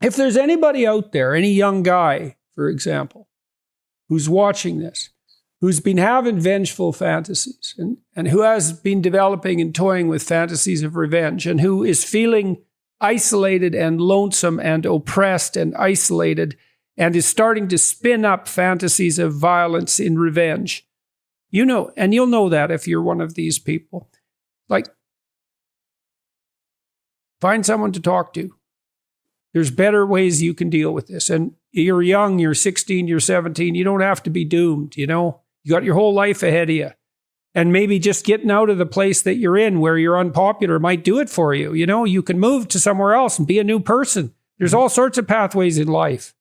if there's anybody out there, any young guy, for example, who's watching this, who's been having vengeful fantasies and who has been developing and toying with fantasies of revenge and who is feeling isolated and lonesome and oppressed and isolated and is starting to spin up fantasies of violence in revenge, you know, and you'll know that if you're one of these people, like, find someone to talk to. There's better ways you can deal with this. And you're young, you're 16, you're 17, you don't have to be doomed, you know? You got your whole life ahead of you. And maybe just getting out of the place that you're in where you're unpopular might do it for you. You know, you can move to somewhere else and be a new person. There's all sorts of pathways in life.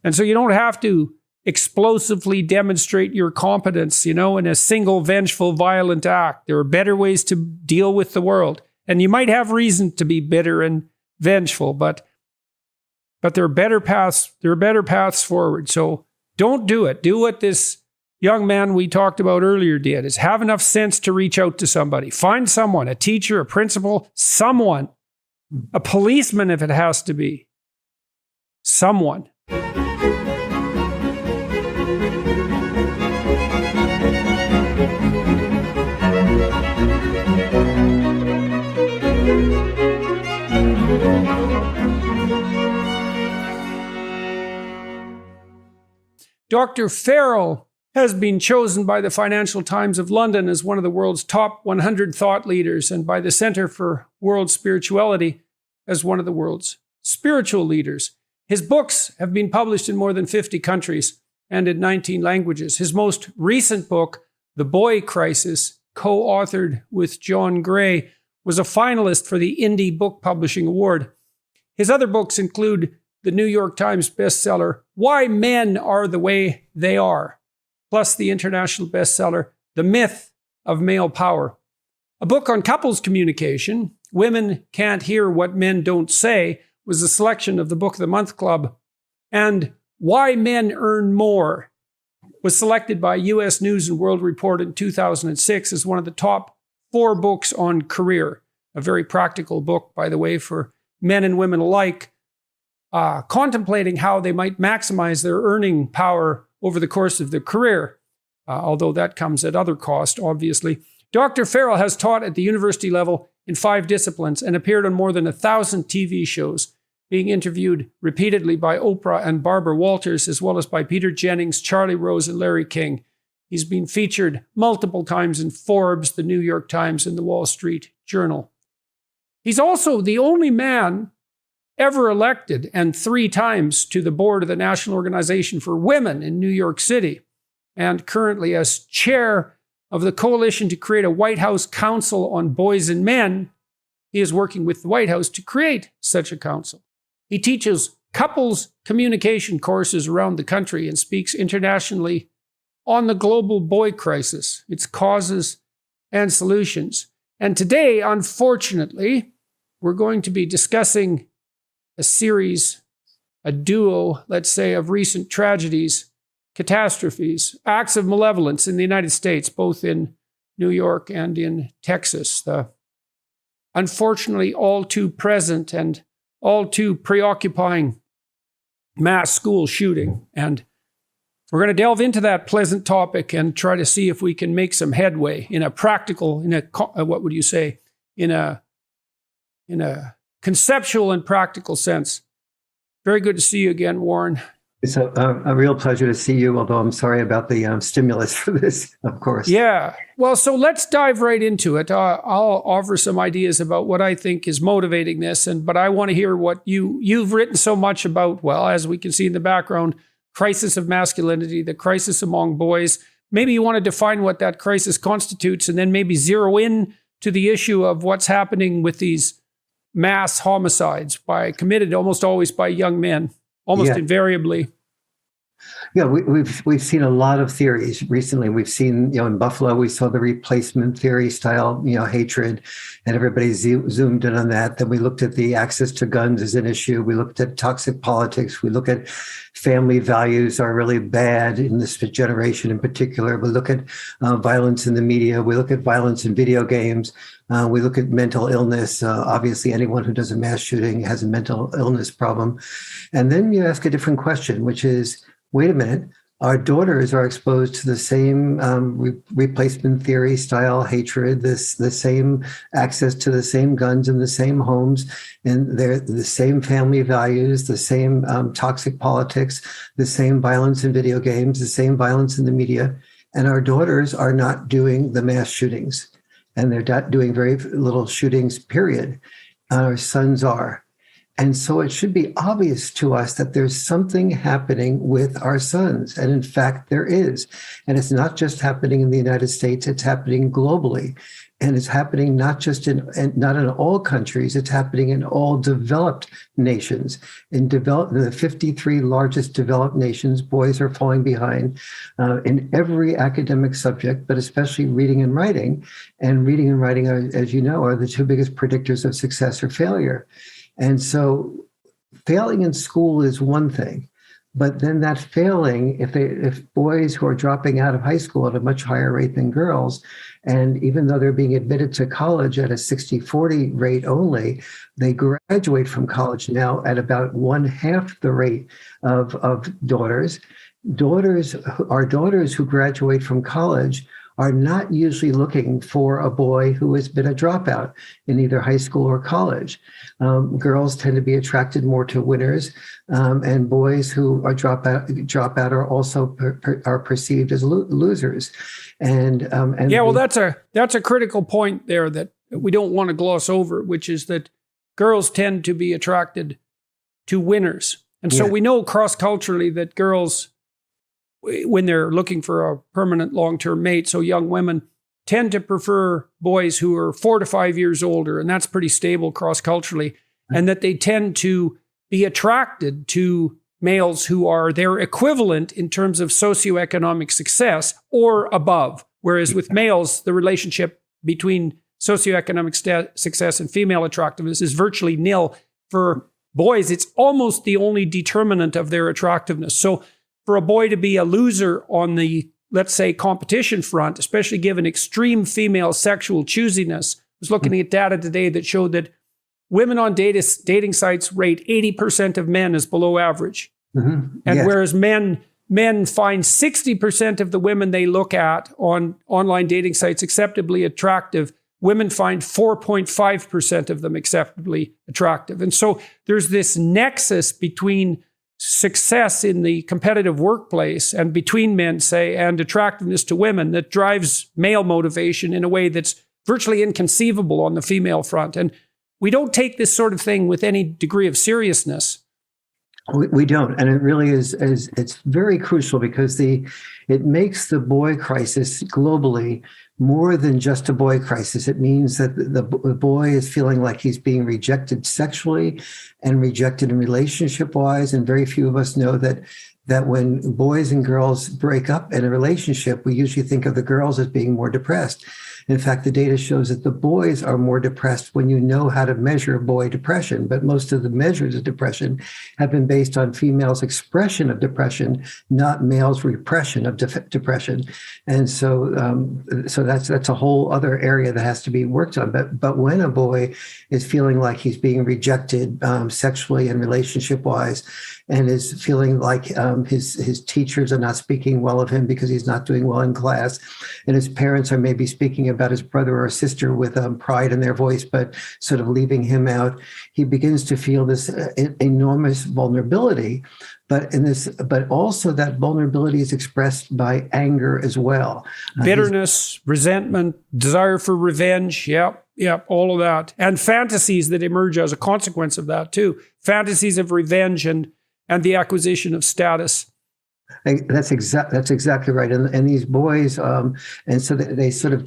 And so you don't have to explosively demonstrate your competence, you know, in a single vengeful, violent act. There are better ways to deal with the world. And you might have reason to be bitter and vengeful, but there are better paths. There are better paths forward. So don't do it. Do what this young man we talked about earlier did, is have enough sense to reach out to somebody. Find someone, a teacher, a principal, someone, a policeman if it has to be. Someone. Dr. Farrell has been chosen by the Financial Times of London as one of the world's top 100 thought leaders and by the Center for World Spirituality as one of the world's spiritual leaders. His books have been published in more than 50 countries and in 19 languages. His most recent book, The Boy Crisis, co-authored with John Gray, was a finalist for the Indie Book Publishing Award. His other books include the New York Times bestseller, Why Men Are the Way They Are, plus the international bestseller, The Myth of Male Power. A book on couples communication, Women Can't Hear What Men Don't Say, was a selection of the Book of the Month Club. And Why Men Earn More was selected by U.S. News and World Report in 2006 as one of the top 4 books on career. A very practical book, by the way, for men and women alike, contemplating how they might maximize their earning power over the course of their career, although that comes at other cost, obviously. Dr. Farrell has taught at the university level in 5 disciplines and appeared on more than 1,000 TV shows, being interviewed repeatedly by Oprah and Barbara Walters, as well as by Peter Jennings, Charlie Rose, and Larry King. He's been featured multiple times in Forbes, the New York Times, and the Wall Street Journal. He's also the only man ever elected, and 3 times to the board of the National Organization for Women in New York City, and currently as chair of the coalition to create a White House Council on Boys and Men. He is working with the White House to create such a council. He teaches couples communication courses around the country and speaks internationally on the global boy crisis, its causes and solutions. And today, unfortunately, we're going to be discussing a series, a duo, let's say, of recent tragedies, catastrophes, acts of malevolence in the United States, both in New York and in Texas. The unfortunately all too present and all too preoccupying mass school shooting. And we're going to delve into that pleasant topic and try to see if we can make some headway in a practical, what would you say, in a conceptual and practical sense. Very good to see you again, Warren. It's a real pleasure to see you, although I'm sorry about the stimulus for this, of course. Yeah. Well, so let's dive right into it. I'll offer some ideas about what I think is motivating this, but I want to hear what you've written so much about, well, as we can see in the background, crisis of masculinity, the crisis among boys. Maybe you want to define what that crisis constitutes and then maybe zero in to the issue of what's happening with these mass homicides committed almost always by young men, almost invariably. Yeah, we've seen a lot of theories recently. We've seen, in Buffalo, we saw the replacement theory style, hatred, and everybody zoomed in on that. Then we looked at the access to guns as an issue. We looked at toxic politics. We look at family values are really bad in this generation in particular. We look at violence in the media. We look at violence in video games. We look at mental illness. Obviously, anyone who does a mass shooting has a mental illness problem. And then you ask a different question, which is, wait a minute, our daughters are exposed to the same replacement theory style hatred, the same access to the same guns in the same homes, and they're the same family values, the same toxic politics, the same violence in video games, the same violence in the media. And our daughters are not doing the mass shootings, and they're not doing very little shootings, period. Our sons are. And so it should be obvious to us that there's something happening with our sons. And in fact, there is. And it's not just happening in the United States, it's happening globally. And it's happening not in all countries, it's happening in all developed nations. In the 53 largest developed nations, boys are falling behind in every academic subject, but especially reading and writing. And reading and writing, as you know, are the two biggest predictors of success or failure. And so failing in school is one thing, but then that failing, if boys who are dropping out of high school at a much higher rate than girls, and even though they're being admitted to college at a 60-40 rate only, they graduate from college now at about 1/2 the rate of daughters. Our daughters who graduate from college are not usually looking for a boy who has been a dropout in either high school or college. Girls tend to be attracted more to winners, and boys who are dropout are also are perceived as losers. And that's a critical point there that we don't want to gloss over, which is that girls tend to be attracted to winners, and so we know cross-culturally that girls, when they're looking for a permanent long-term mate, so young women tend to prefer boys who are 4 to 5 years older, and that's pretty stable cross-culturally, and that they tend to be attracted to males who are their equivalent in terms of socioeconomic success or above, whereas with males, the relationship between socioeconomic success and female attractiveness is virtually nil. For boys, it's almost the only determinant of their attractiveness. So for a boy to be a loser on the, let's say, competition front, especially given extreme female sexual choosiness, I was looking at data today that showed that women on dating sites rate 80% of men as below average. Mm-hmm. And whereas men find 60% of the women they look at on online dating sites acceptably attractive, women find 4.5% of them acceptably attractive. And so there's this nexus between success in the competitive workplace and between men, say, and attractiveness to women that drives male motivation in a way that's virtually inconceivable on the female front. And we don't take this sort of thing with any degree of seriousness. We don't. And it really is it's very crucial because it makes the boy crisis globally more than just a boy crisis. It means that the boy is feeling like he's being rejected sexually and rejected in relationship-wise. And very few of us know that when boys and girls break up in a relationship, we usually think of the girls as being more depressed. In fact, the data shows that the boys are more depressed when you know how to measure boy depression. But most of the measures of depression have been based on females' expression of depression, not males' repression of depression. And so that's a whole other area that has to be worked on. But when a boy is feeling like he's being rejected sexually and relationship-wise, and is feeling like his teachers are not speaking well of him because he's not doing well in class, and his parents are maybe speaking about his brother or sister with pride in their voice, but sort of leaving him out, he begins to feel this enormous vulnerability. But also that vulnerability is expressed by anger as well. Bitterness, resentment, desire for revenge. Yep, all of that. And fantasies that emerge as a consequence of that too. Fantasies of revenge and the acquisition of status. That's exactly right. And these boys, and so they sort of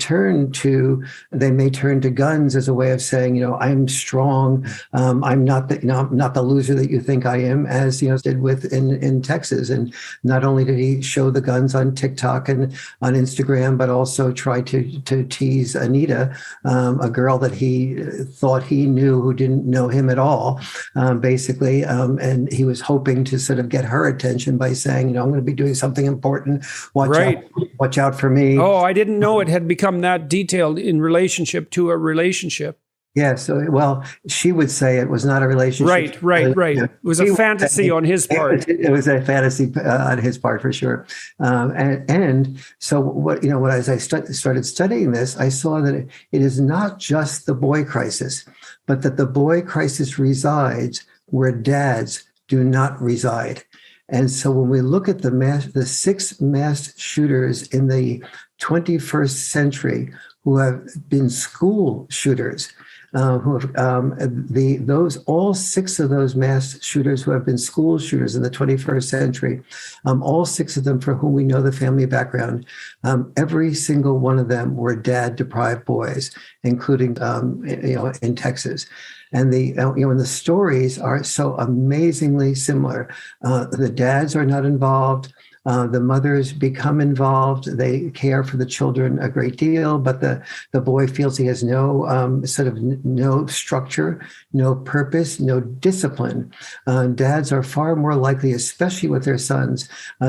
they may turn to guns as a way of saying, I'm strong. I'm not the loser that you think I am, as did with in Texas. And not only did he show the guns on TikTok and on Instagram, but also tried to tease Anita, a girl that he thought he knew who didn't know him at all, basically. And he was hoping to sort of get her attention by saying, I'm going to be doing something important. Right. Watch out for me. Oh, I didn't know it had become that detailed in relationship to a relationship. Yeah. So, well, she would say it was not a relationship. Right. It was a fantasy on his part. It was a fantasy on his part for sure. And so what, as I started studying this, I saw that it is not just the boy crisis, but that the boy crisis resides where dads do not reside. And so when we look at the 6 mass shooters in the 21st century who have been school shooters, all 6 of those mass shooters who have been school shooters in the 21st century, all 6 of them for whom we know the family background, every single one of them were dad-deprived boys, including in Texas. And the stories are so amazingly similar. The dads are not involved. The mothers become involved. They care for the children a great deal, but the boy feels he has no no structure, no purpose, no discipline. Dads are far more likely, especially with their sons,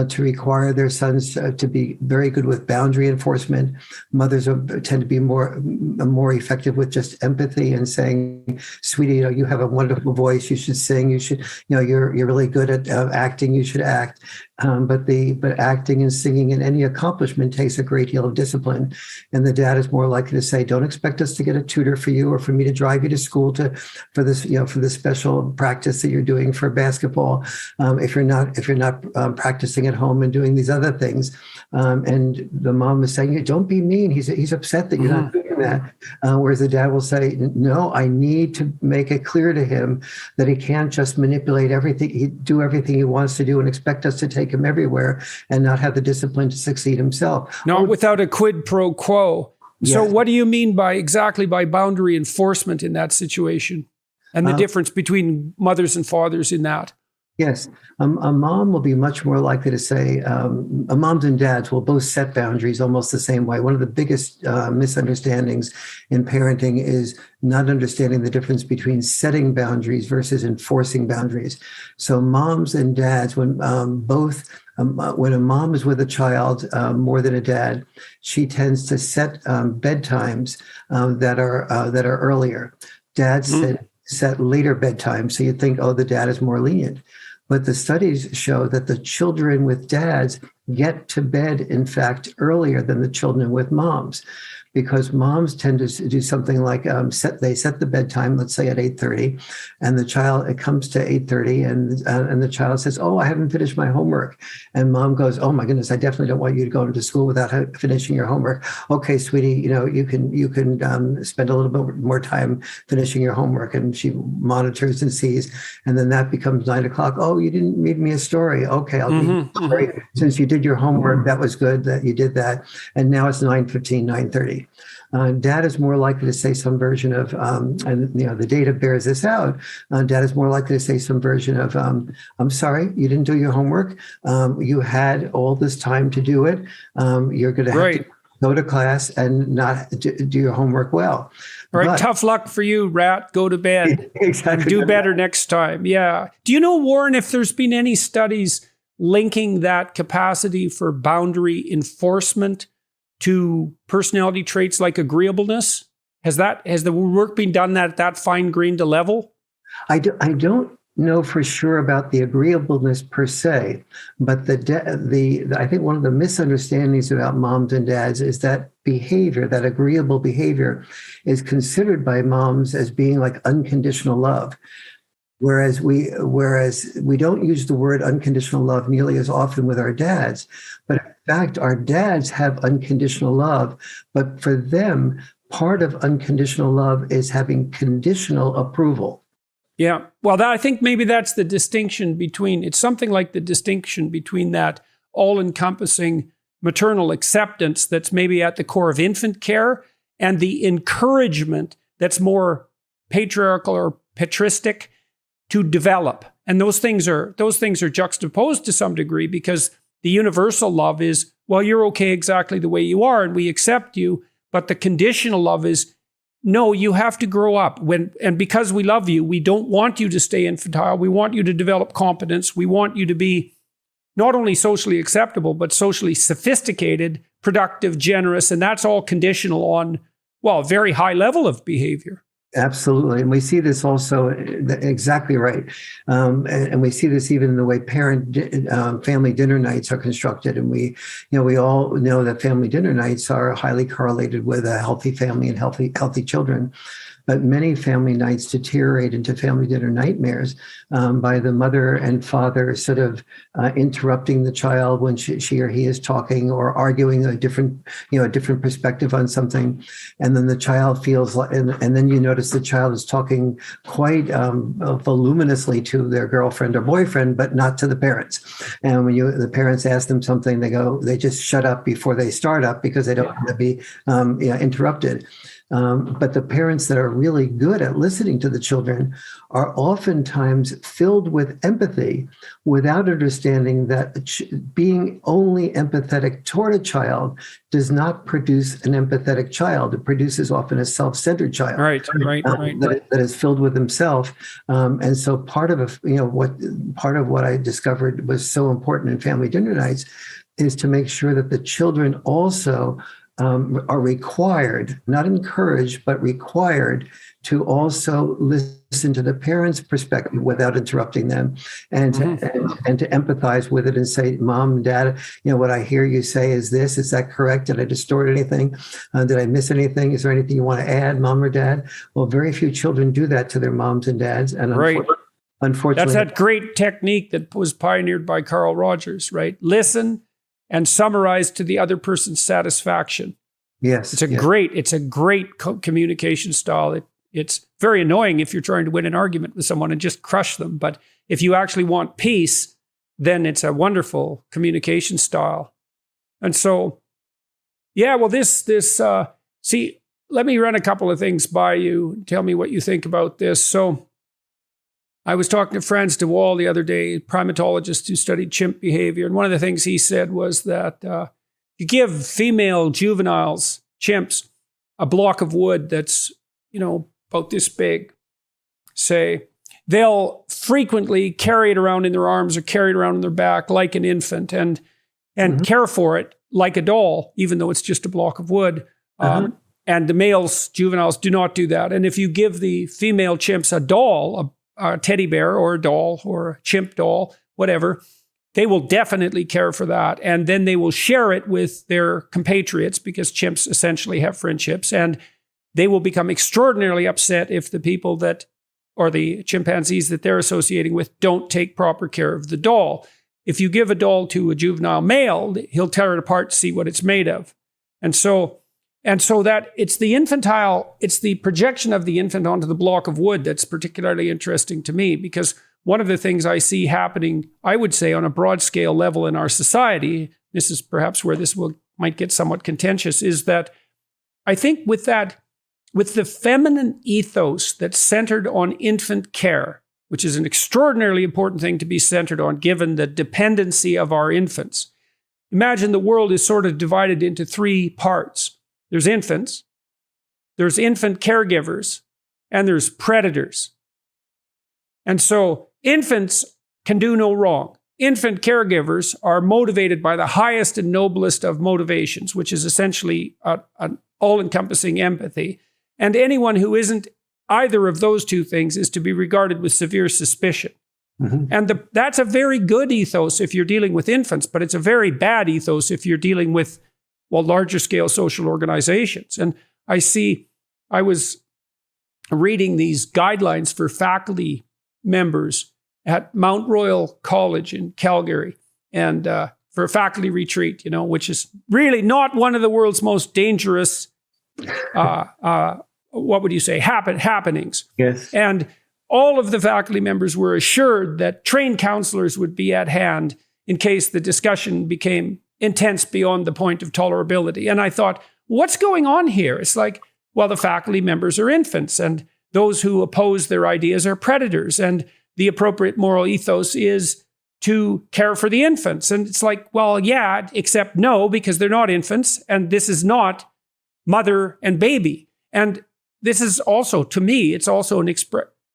to require their sons to be very good with boundary enforcement. Mothers tend to be more effective with just empathy and saying, "Sweetie, you have a wonderful voice. You should sing. You should, you're really good at acting. You should act." But acting and singing and any accomplishment takes a great deal of discipline. And the dad is more likely to say, "Don't expect us to get a tutor for you or for me to drive you to school for this special practice that you're doing for basketball. If you're not practicing at home and doing these other things." And the mom is saying, "Don't be mean. He's upset that you're not doing that." Whereas the dad will say, "No, I need to make it clear to him that he can't just manipulate everything, do everything he wants to do and expect us to take him everywhere and not have the discipline to succeed himself." Not without a quid pro quo. Yes. So what do you mean by boundary enforcement in that situation? And the difference between mothers and fathers in that? Yes. A mom will be much more likely to say, moms and dads will both set boundaries almost the same way. One of the biggest misunderstandings in parenting is not understanding the difference between setting boundaries versus enforcing boundaries. So moms and dads, when a mom is with a child more than a dad, she tends to set bedtimes that are earlier. Dads set later bedtime. So you think, oh, the dad is more lenient. But the studies show that the children with dads get to bed, in fact, earlier than the children with moms, because moms tend to do something like they set the bedtime, let's say at 8:30, and it comes to 8:30, and the child says, "Oh, I haven't finished my homework," and mom goes, "Oh my goodness, I definitely don't want you to go into school without finishing your homework. Okay, sweetie, you can spend a little bit more time finishing your homework," and she monitors and sees, and then that becomes 9:00. "Oh, you didn't read me a story. Okay, I'll read a story. Since you did your homework, that was good that you did that, and now it's 9:15, 9:30. Dad is more likely to say some version of, and the data bears this out. Dad is more likely to say some version of, "I'm sorry, you didn't do your homework. You had all this time to do it. You're going to have to go to class and not do your homework well." All right, tough luck for you, rat. Go to bed. Exactly. Do better next time. Yeah. Do you know, Warren, if there's been any studies linking that capacity for boundary enforcement to personality traits like agreeableness? Has the work been done at that fine-grained a level? I don't know for sure about the agreeableness per se, but I think one of the misunderstandings about moms and dads is that behavior, that agreeable behavior, is considered by moms as being like unconditional love. Whereas we don't use the word unconditional love nearly as often with our dads, but in fact, our dads have unconditional love, but for them, part of unconditional love is having conditional approval. Yeah. Well, I think maybe that's the distinction between, it's something like the distinction between that all-encompassing maternal acceptance that's maybe at the core of infant care and the encouragement that's more patriarchal or patristic to develop. And those things are juxtaposed to some degree, because the universal love is, well, you're okay exactly the way you are and we accept you. But the conditional love is, no, you have to grow up. And because we love you, we don't want you to stay infantile. We want you to develop competence. We want you to be not only socially acceptable, but socially sophisticated, productive, generous, and that's all conditional on, well, a very high level of behavior. Absolutely. And we see this also, exactly right. And we see this even in the way family dinner nights are constructed. And we all know that family dinner nights are highly correlated with a healthy family and healthy children. But many family nights deteriorate into family dinner nightmares by the mother and father sort of interrupting the child when she or he is talking or arguing a different perspective on something, and then the child feels like, and then you notice the child is talking quite voluminously to their girlfriend or boyfriend, but not to the parents. And when the parents ask them something, they just shut up before they start up because they don't want to be interrupted. But the parents that are really good at listening to the children are oftentimes filled with empathy without understanding that being only empathetic toward a child does not produce an empathetic child. It produces often a self-centered child. Right. That is filled with himself. And so part of what I discovered was so important in family dinner nights is to make sure that the children also are required, not encouraged, but required to also listen to the parents' perspective without interrupting them, and to empathize with it and say, "Mom, Dad, what I hear you say is this. Is that correct? Did I distort anything? Did I miss anything? Is there anything you want to add, Mom or Dad?" Well, very few children do that to their moms and dads, and unfortunately, that's that great technique that was pioneered by Carl Rogers. Right, listen and summarize to the other person's satisfaction. Yes. It's a great communication style. It's very annoying if you're trying to win an argument with someone and just crush them. But if you actually want peace, then it's a wonderful communication style. And so, see, let me run a couple of things by you. Tell me what you think about this. So I was talking to Franz de Waal the other day, primatologist who studied chimp behavior. And one of the things he said was that you give female juveniles, chimps, a block of wood that's, about this big, say, they'll frequently carry it around in their arms or carry it around in their back like an infant and care for it like a doll, even though it's just a block of wood. And the males, juveniles, do not do that. And if you give the female chimps a doll, a teddy bear or a doll or a chimp doll, whatever, they will definitely care for that. And then they will share it with their compatriots because chimps essentially have friendships. And they will become extraordinarily upset if the people or the chimpanzees that they're associating with don't take proper care of the doll. If you give a doll to a juvenile male, he'll tear it apart to see what it's made of. And so that it's the projection of the infant onto the block of wood that's particularly interesting to me, because one of the things I see happening, I would say on a broad scale level in our society, this is perhaps where this might get somewhat contentious, is that I think with the feminine ethos that's centered on infant care, which is an extraordinarily important thing to be centered on given the dependency of our infants. Imagine the world is sort of divided into three parts. There's infants, there's infant caregivers, and there's predators. And so infants can do no wrong. Infant caregivers are motivated by the highest and noblest of motivations, which is essentially an all-encompassing empathy. And anyone who isn't either of those two things is to be regarded with severe suspicion. And that's a very good ethos if you're dealing with infants, but it's a very bad ethos if you're dealing with larger scale social organizations. And I was reading these guidelines for faculty members at Mount Royal College in Calgary and for a faculty retreat, which is really not one of the world's most dangerous, what would you say, happenings. Yes. And all of the faculty members were assured that trained counselors would be at hand in case the discussion became intense beyond the point of tolerability. And I thought, what's going on here? It's like, well, the faculty members are infants and those who oppose their ideas are predators. And the appropriate moral ethos is to care for the infants. And it's like, well, yeah, except no, because they're not infants. And this is not mother and baby. And this is also, to me, it's also an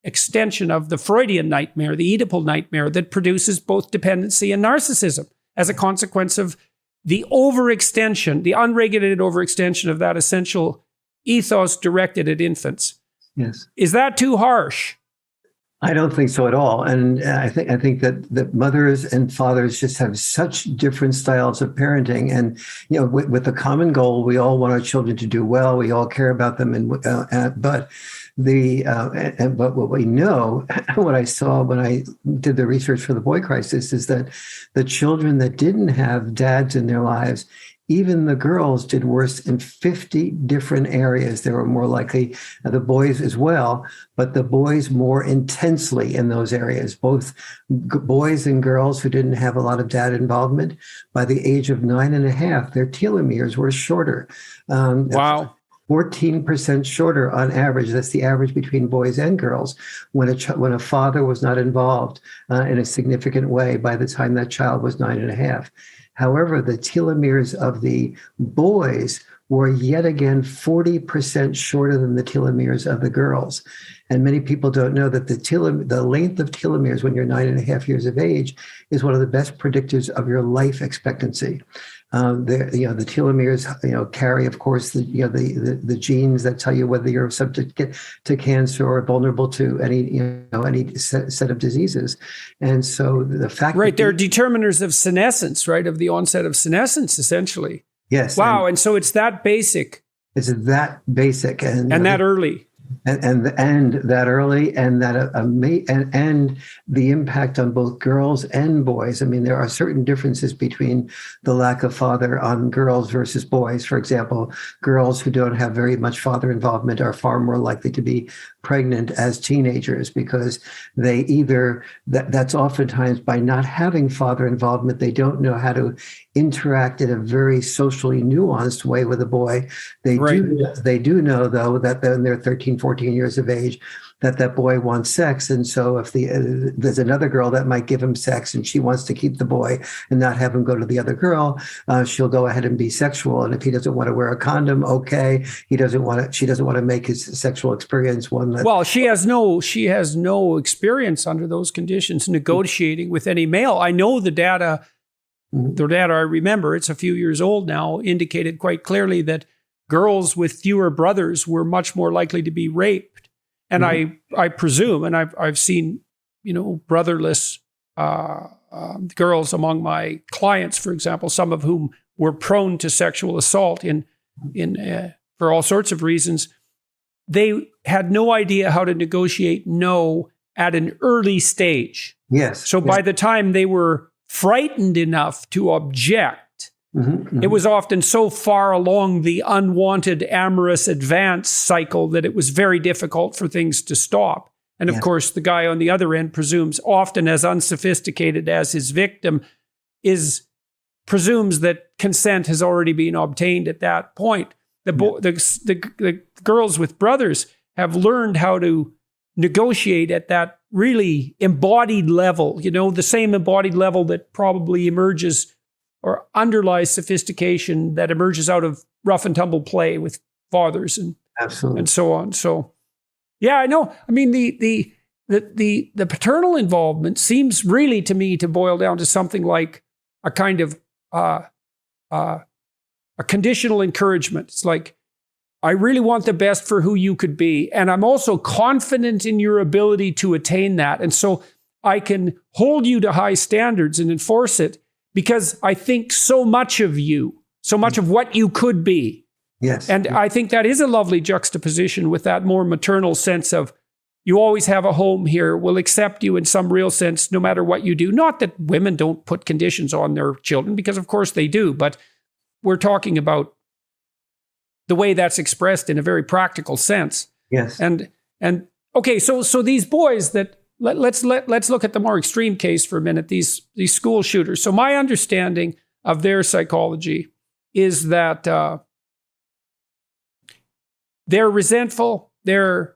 extension of the Freudian nightmare, the Oedipal nightmare that produces both dependency and narcissism. as a consequence of the overextension, the unregulated overextension of that essential ethos directed at infants. Yes. Is that too harsh? I don't think so at all. And I think that mothers and fathers just have such different styles of parenting. And, with the common goal, we all want our children to do well. We all care about them. But what we know, what I saw when I did the research for the boy crisis, is that the children that didn't have dads in their lives, even the girls did worse in 50 different areas. They were more likely, the boys as well, but the boys more intensely in those areas. Both boys and girls who didn't have a lot of dad involvement, by the age of 9.5, their telomeres were shorter. Wow. 14% shorter on average. That's the average between boys and girls when a father was not involved in a significant way by the time that child was 9.5. However, the telomeres of the boys were yet again 40% shorter than the telomeres of the girls. And many people don't know that the length of telomeres when you're 9.5 years of age is one of the best predictors of your life expectancy. The telomeres, carry, of course, the genes that tell you whether you're subject to cancer or vulnerable to any set of diseases. And so the fact they're determiners of senescence, right, of the onset of senescence, essentially. Yes. Wow, and so it's that basic. It's that basic and that early. And that early, and and the impact on both girls and boys. I mean, there are certain differences between the lack of father on girls versus boys. For example, girls who don't have very much father involvement are far more likely to be pregnant as teenagers, because they that's oftentimes by not having father involvement, they don't know how to interact in a very socially nuanced way with a boy. They do know, though, that when they're 13, 14 years of age, that boy wants sex. And so if there's another girl that might give him sex and she wants to keep the boy and not have him go to the other girl, she'll go ahead and be sexual. And if he doesn't want to wear a condom, okay. She doesn't want to make his sexual experience one that... Well, she has no experience under those conditions negotiating with any male. I know the data I remember, it's a few years old now, indicated quite clearly that girls with fewer brothers were much more likely to be raped. And I presume, and I've seen, brotherless girls among my clients, for example, some of whom were prone to sexual assault for all sorts of reasons. They had no idea how to negotiate no at an early stage. Yes. So by the time they were frightened enough to object, it was often so far along the unwanted amorous advance cycle that it was very difficult for things to stop. And of course, the guy on the other end presumes, often as unsophisticated as his victim, presumes that consent has already been obtained at that point. The girls with brothers have learned how to negotiate at that really embodied level, the same embodied level that probably emerges or underlies sophistication that emerges out of rough and tumble play with fathers and absolutely and so on. So, yeah, I know. I mean, the paternal involvement seems really to me to boil down to something like a kind of a conditional encouragement. It's like, I really want the best for who you could be, and I'm also confident in your ability to attain that, and so I can hold you to high standards and enforce it, because I think so much of you, so much of what you could be. Yes. And I think that is a lovely juxtaposition with that more maternal sense of, you always have a home here, we'll accept you in some real sense, no matter what you do. Not that women don't put conditions on their children, because of course they do, but we're talking about the way that's expressed in a very practical sense. Yes. And okay, so these boys that, let's look at the more extreme case for a minute, these school shooters. So my understanding of their psychology is that they're resentful, they're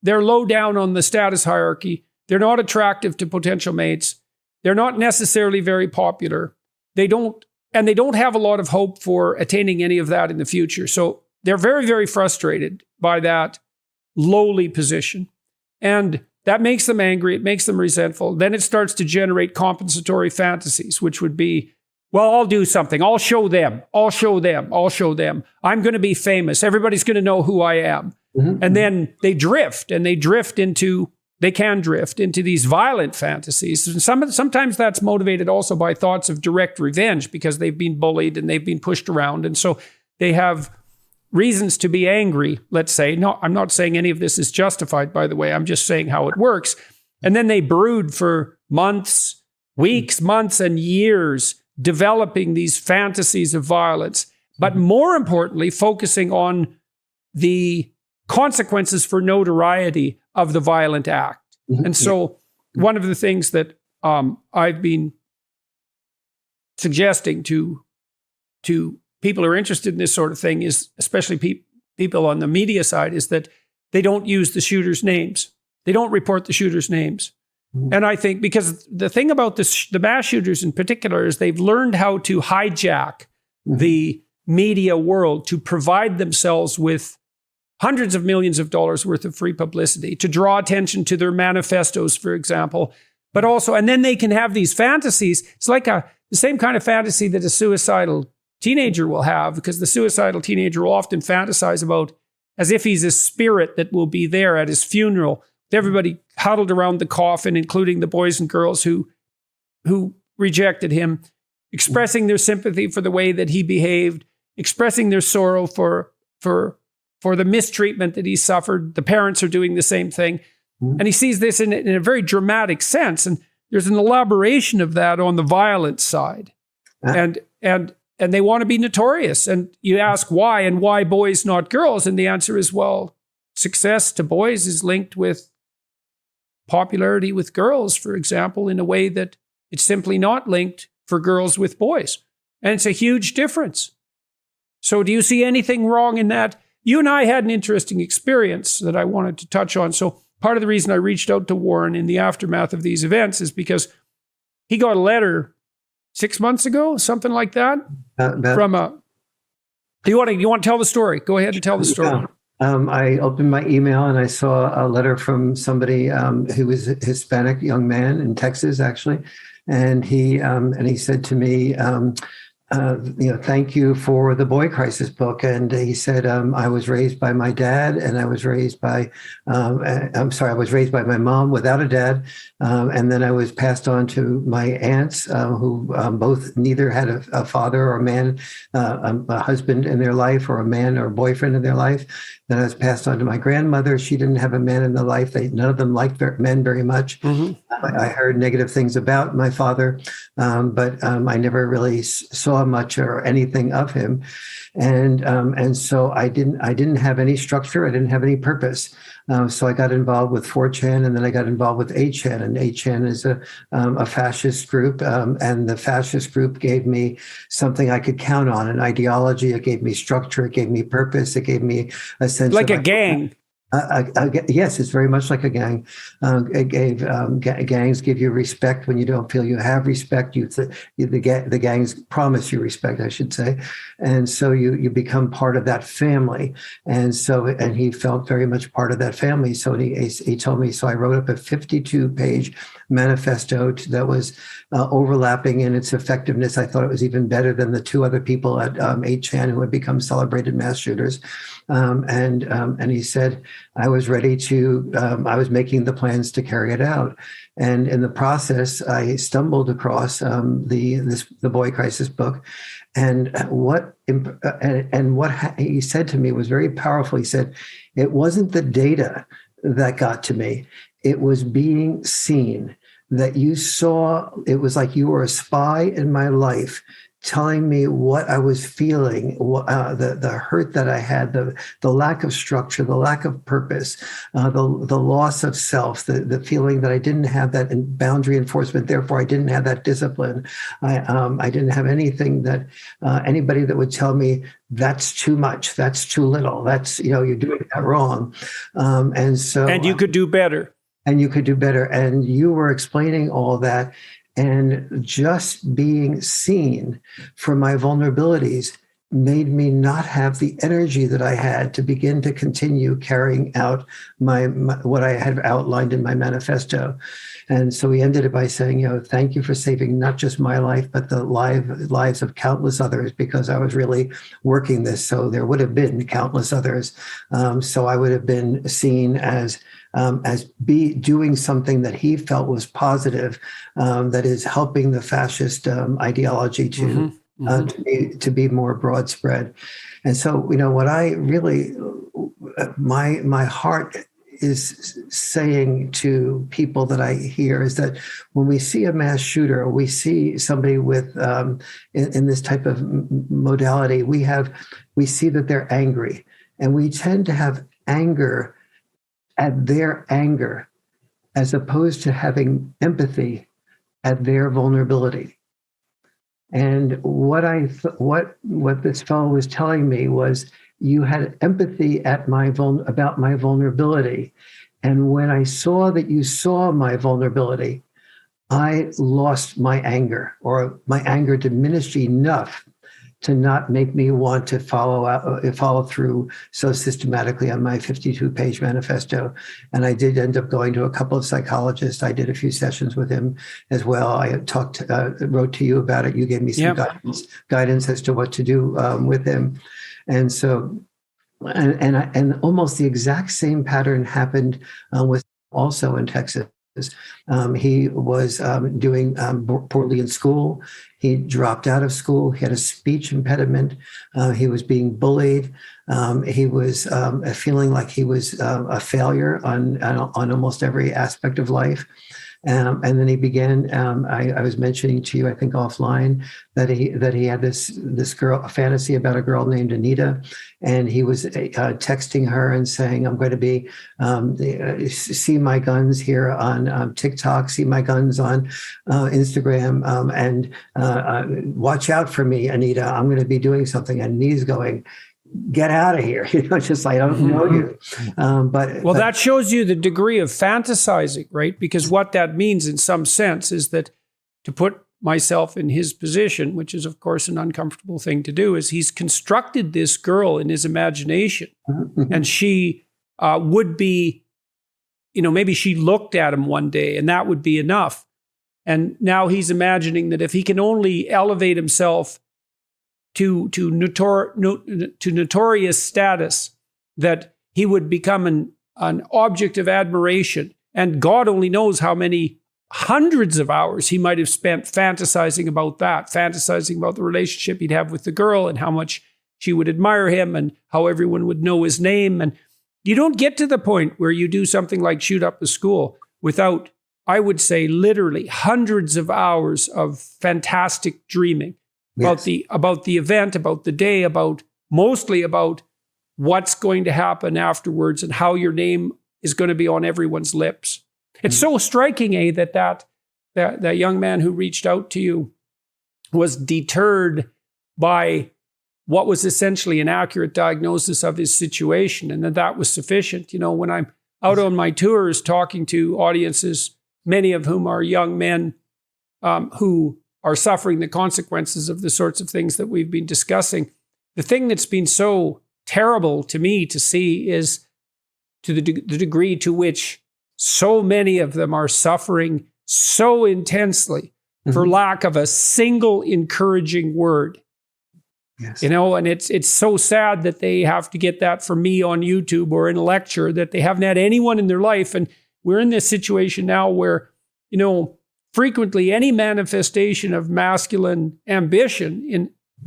low down on the status hierarchy, they're not attractive to potential mates, they're not necessarily very popular, they don't have a lot of hope for attaining any of that in the future. So they're very, very frustrated by that lowly position. And that makes them angry. It makes them resentful. Then it starts to generate compensatory fantasies, which would be well, I'll do something. I'll show them. I'll show them. I'll show them. I'm going to be famous. Everybody's going to know who I am. Mm-hmm. And then they drift, and they can drift into these violent fantasies. And sometimes that's motivated also by thoughts of direct revenge because they've been bullied and they've been pushed around. And so they have reasons to be angry, let's say. No, I'm not saying any of this is justified, by the way. I'm just saying how it works. And then they brood for months, weeks, months, and years, developing these fantasies of violence, but more importantly, focusing on the consequences for notoriety of the violent act. Mm-hmm. And so one of the things that I've been suggesting to people who are interested in this sort of thing is, especially people on the media side, is that they don't use the shooters' names. They don't report the shooters' names. And I think because the thing about the mass shooters in particular is they've learned how to hijack the media world to provide themselves with hundreds of millions of dollars worth of free publicity, to draw attention to their manifestos, for example, but also, and then they can have these fantasies. It's like the same kind of fantasy that a suicidal teenager will have, because the suicidal teenager will often fantasize about as if he's a spirit that will be there at his funeral, everybody huddled around the coffin, including the boys and girls who rejected him, expressing their sympathy for the way that he behaved, expressing their sorrow for the mistreatment that he suffered. The parents are doing the same thing. Mm-hmm. And he sees this in a very dramatic sense. And there's an elaboration of that on the violence side. And they want to be notorious. And you ask why, and why boys, not girls? And the answer is, well, success to boys is linked with popularity with girls, for example, in a way that it's simply not linked for girls with boys. And it's a huge difference. So do you see anything wrong in that? You and I had an interesting experience that I wanted to touch on. So part of the reason I reached out to Warren in the aftermath of these events is because he got a letter 6 months ago, something like that, from a... You want to tell the story? Go ahead and tell the story. Yeah. I opened my email and I saw a letter from somebody who was a Hispanic young man in Texas, actually, and he said to me, thank you for the Boy Crisis book. And he said, I was raised by my dad, and I was raised by I was raised by my mom without a dad, and then I was passed on to my aunts, who both neither had a father or a man, a husband in their life, or a man or a boyfriend in their life. Then I was passed on to my grandmother. She didn't have a man in their life. None of them liked men very much. Mm-hmm. I heard negative things about my father, but I never really saw much or anything of him, and so I didn't have any structure. I didn't have any purpose. So I got involved with 4chan, and then I got involved with 8chan. And 8chan is a fascist group, and the fascist group gave me something I could count on, an ideology. It gave me structure. It gave me purpose. It gave me a sense like a gang. Yes, it's very much like a gang. Gangs give you respect when you don't feel you have respect. The gangs promise you respect, I should say, and so you become part of that family. And he felt very much part of that family. So he told me. So I wrote up a 52-page manifesto that was overlapping in its effectiveness. I thought it was even better than the two other people at 8chan who had become celebrated mass shooters. And he said, I was ready to, I was making the plans to carry it out. And in the process, I stumbled across the Boy Crisis book. And what he said to me was very powerful. He said, it wasn't the data that got to me. It was being seen, that you saw. It was like you were a spy in my life, telling me what I was feeling, the hurt that I had, the lack of structure, the lack of purpose, the loss of self, the feeling that I didn't have that boundary enforcement. Therefore, I didn't have that discipline. I didn't have anything that anybody that would tell me that's too much, that's too little, that's, you're doing that wrong. And you could do better. And you could do better. And you were explaining all that. And just being seen for my vulnerabilities made me not have the energy that I had to begin to continue carrying out my what I had outlined in my manifesto. And so he ended it by saying, thank you for saving not just my life, but the lives of countless others, because I was really working this. So there would have been countless others. So I would have been seen as doing something that he felt was positive, that is helping the fascist ideology to be more broad spread. And so, what I really, my heart is saying to people that I hear is that when we see a mass shooter, or we see somebody with in this type of modality, we see that they're angry, and we tend to have anger at their anger, as opposed to having empathy at their vulnerability. And what this fellow was telling me was, you had empathy at about my vulnerability. And when I saw that you saw my vulnerability, I lost my anger, or my anger diminished enough to not make me want to follow through so systematically on my 52-page manifesto. And I did end up going to a couple of psychologists. I did a few sessions with him as well. I wrote to you about it. You gave me some guidance as to what to do with him. And so, and almost the exact same pattern happened with also in Texas. He was doing poorly in school. He dropped out of school. He had a speech impediment. He was being bullied. He was feeling like he was a failure on almost every aspect of life. And then he began. I was mentioning to you, I think offline, that he had this girl, a fantasy about a girl named Anita, and he was texting her and saying, "I'm going to be see my guns here on TikTok, see my guns on Instagram, and watch out for me, Anita. I'm going to be doing something." And Anita's going, "Get out of here!" Just like, I don't know you. But that shows you the degree of fantasizing, right? Because what that means, in some sense, is that, to put myself in his position, which is of course an uncomfortable thing to do, is he's constructed this girl in his imagination, and she would be, maybe she looked at him one day, and that would be enough. And now he's imagining that if he can only elevate himself to notorious status, that he would become an object of admiration. And God only knows how many hundreds of hours he might have spent fantasizing about that, fantasizing about the relationship he'd have with the girl, and how much she would admire him, and how everyone would know his name. And you don't get to the point where you do something like shoot up a school without, I would say, literally hundreds of hours of fantastic dreaming. Yes. About the event, about the day, mostly about what's going to happen afterwards, and how your name is going to be on everyone's lips. It's so striking, that young man who reached out to you was deterred by what was essentially an accurate diagnosis of his situation, and that was sufficient. When I'm out on my tours talking to audiences, many of whom are young men who are suffering the consequences of the sorts of things that we've been discussing, the thing that's been so terrible to me to see is to the degree to which so many of them are suffering so intensely for lack of a single encouraging word. Yes. And it's so sad that they have to get that from me on YouTube or in a lecture, that they haven't had anyone in their life. And we're in this situation now where, frequently any manifestation of masculine ambition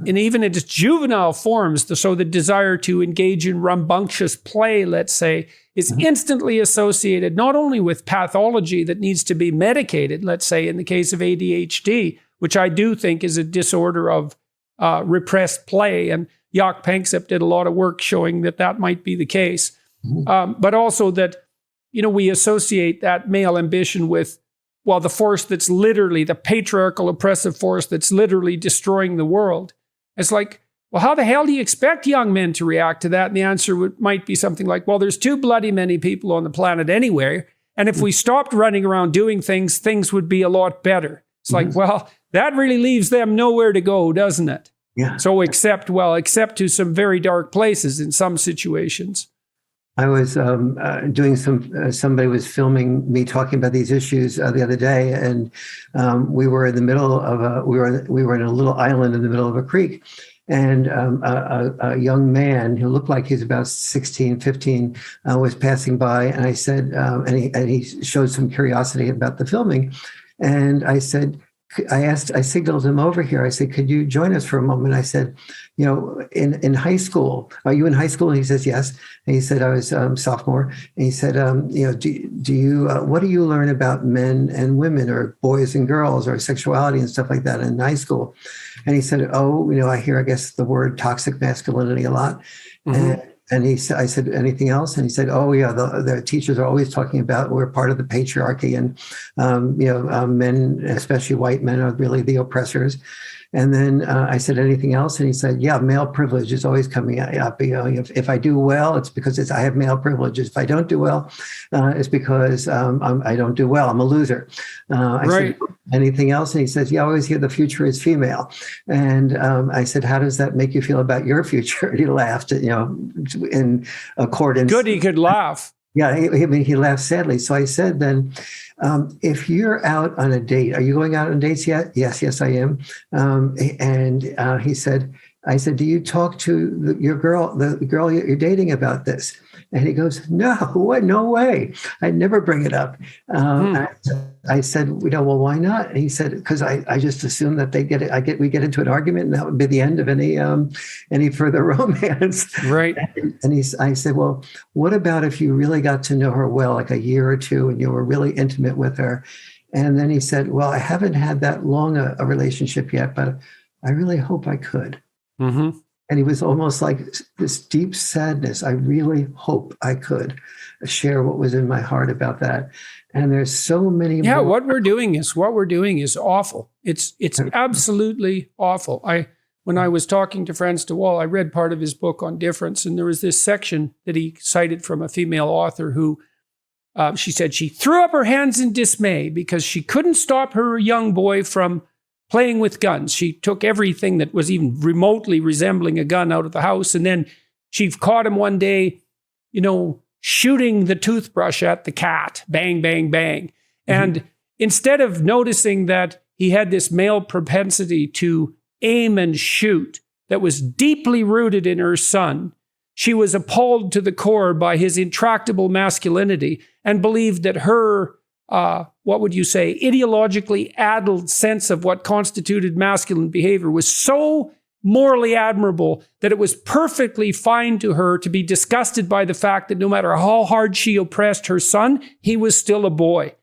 in even its juvenile forms, the desire to engage in rambunctious play, let's say, is instantly associated not only with pathology that needs to be medicated, let's say in the case of ADHD, which I do think is a disorder of repressed play, and Jaak Panksepp did a lot of work showing that might be the case, but also that, we associate that male ambition with, the force that's literally the patriarchal oppressive force that's literally destroying the world. It's like, how the hell do you expect young men to react to that? And the answer might be something like, there's too bloody many people on the planet anyway. And if we stopped running around doing things would be a lot better. It's like, that really leaves them nowhere to go, doesn't it? Yeah. So except to some very dark places in some situations. I was doing somebody was filming me talking about these issues the other day, and we were in the middle of we were in a little island in the middle of a creek, and a young man who looked like he was about 16, 15 was passing by, and I said, and he showed some curiosity about the filming, and I said, I signaled him over here. I said, could you join us for a moment? I said, in high school, are you in high school? And he says, yes. And he said, I was sophomore. And he said, do you, what do you learn about men and women or boys and girls or sexuality and stuff like that in high school? And he said, I hear, I guess, the word toxic masculinity a lot. Mm-hmm. And I said, anything else? And he said, oh, yeah, the teachers are always talking about we're part of the patriarchy, and, men, especially white men, are really the oppressors. And then I said, anything else? And he said, yeah, male privilege is always coming up. If I do well, it's because I have male privileges. If I don't do well, it's because I don't do well. I'm a loser. I said, anything else? And he says, yeah, I always hear the future is female. And I said, how does that make you feel about your future? And he laughed, in accordance. Good, he could laugh. Yeah, he laughed sadly. So I said then, if you're out on a date, are you going out on dates yet? Yes, I am. And he said, I said, do you talk to your girl, the girl you're dating about this? And he goes, no way. I'd never bring it up. I said, well, why not? And he said, because I just assume that we get into an argument, and that would be the end of any further romance. Right. And I said, well, what about if you really got to know her well, like a year or two, and you were really intimate with her? And then he said, well, I haven't had that long a relationship yet, but I really hope I could. Mm-hmm. And he was almost like this deep sadness. I really hope I could share what was in my heart about that. And there's so many. Yeah, what we're doing is awful. It's absolutely awful. When I was talking to Franz de Waal, I read part of his book on difference, and there was this section that he cited from a female author who, she said she threw up her hands in dismay because she couldn't stop her young boy from playing with guns. She took everything that was even remotely resembling a gun out of the house. And then she caught him one day, shooting the toothbrush at the cat. Bang, bang, bang. Mm-hmm. And instead of noticing that he had this male propensity to aim and shoot that was deeply rooted in her son, she was appalled to the core by his intractable masculinity and believed that her ideologically addled sense of what constituted masculine behavior was so morally admirable that it was perfectly fine to her to be disgusted by the fact that no matter how hard she oppressed her son, he was still a boy.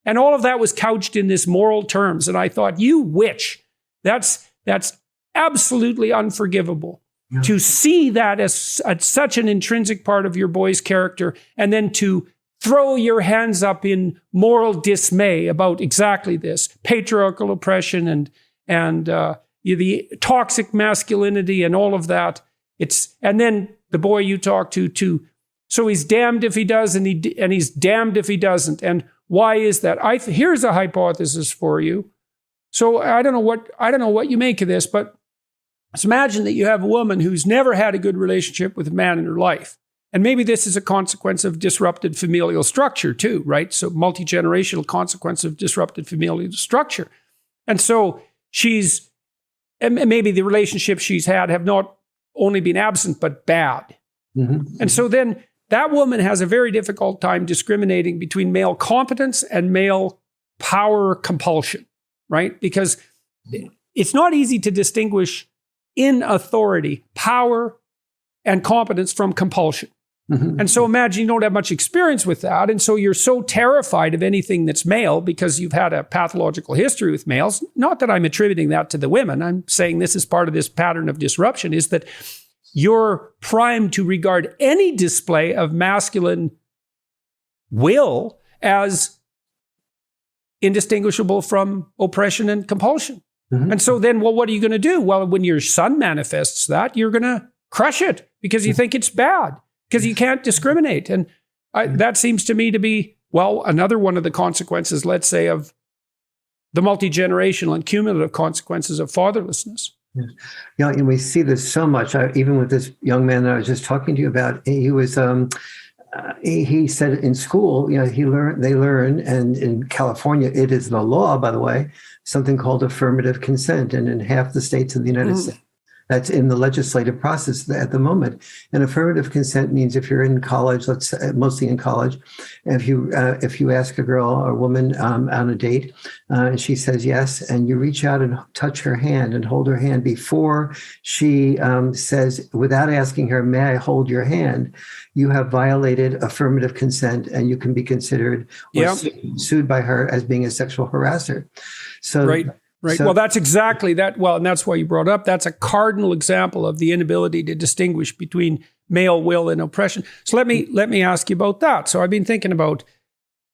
And all of that was couched in this moral terms. And I thought, you witch, that's absolutely unforgivable. Yeah. To see that as such an intrinsic part of your boy's character, and then to throw your hands up in moral dismay about exactly this patriarchal oppression and the toxic masculinity and all of that. And then the boy you talk to too. So he's damned if he does, and he's damned if he doesn't. And why is that? Here's a hypothesis for you. So I don't know what you make of this, but let's imagine that you have a woman who's never had a good relationship with a man in her life. And maybe this is a consequence of disrupted familial structure too, right? So multi-generational consequence of disrupted familial structure. And so maybe the relationships she's had have not only been absent, but bad. Mm-hmm. And so then that woman has a very difficult time discriminating between male competence and male power compulsion, right? Because it's not easy to distinguish in authority, power and competence from compulsion. Mm-hmm. And so imagine you don't have much experience with that. And so you're so terrified of anything that's male because you've had a pathological history with males. Not that I'm attributing that to the women. I'm saying this is part of this pattern of disruption, is that you're primed to regard any display of masculine will as indistinguishable from oppression and compulsion. Mm-hmm. And so then, what are you going to do? Well, when your son manifests that, you're going to crush it because you think it's bad, because you can't discriminate. And that seems to me to be, another one of the consequences, let's say, of the multi-generational and cumulative consequences of fatherlessness. Yes. And we see this so much. Even with this young man that I was just talking to you about, he was. He said in school, they learn, and in California, it is the law, by the way, something called affirmative consent, and in half the states of the United States. That's in the legislative process at the moment. And affirmative consent means if you're in college, let's say, mostly in college, if you ask a girl or a woman on a date, and she says yes, and you reach out and touch her hand and hold her hand before she says, without asking her, may I hold your hand, you have violated affirmative consent, and you can be considered sued by her as being a sexual harasser. So. Right. Right. So, well, that's exactly that. Well, and that's why you brought up. That's a cardinal example of the inability to distinguish between male will and oppression. So let me ask you about that. So I've been thinking about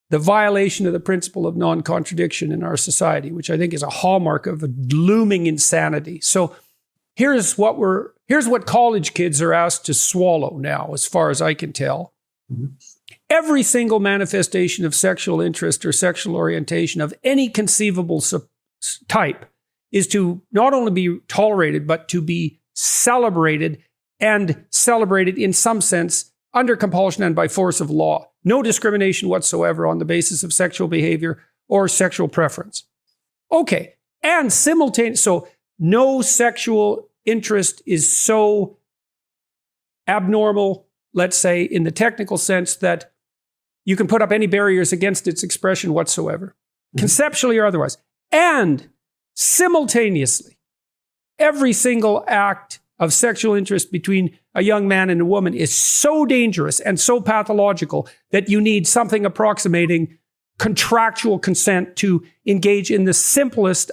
the violation of the principle of non-contradiction in our society, which I think is a hallmark of a looming insanity. So here's what college kids are asked to swallow now, as far as I can tell. Mm-hmm. Every single manifestation of sexual interest or sexual orientation of any conceivable type is to not only be tolerated, but to be celebrated, and celebrated in some sense under compulsion and by force of law. No discrimination whatsoever on the basis of sexual behavior or sexual preference. Okay. And so no sexual interest is so abnormal, let's say, in the technical sense, that you can put up any barriers against its expression whatsoever, conceptually or otherwise. And simultaneously, every single act of sexual interest between a young man and a woman is so dangerous and so pathological that you need something approximating contractual consent to engage in the simplest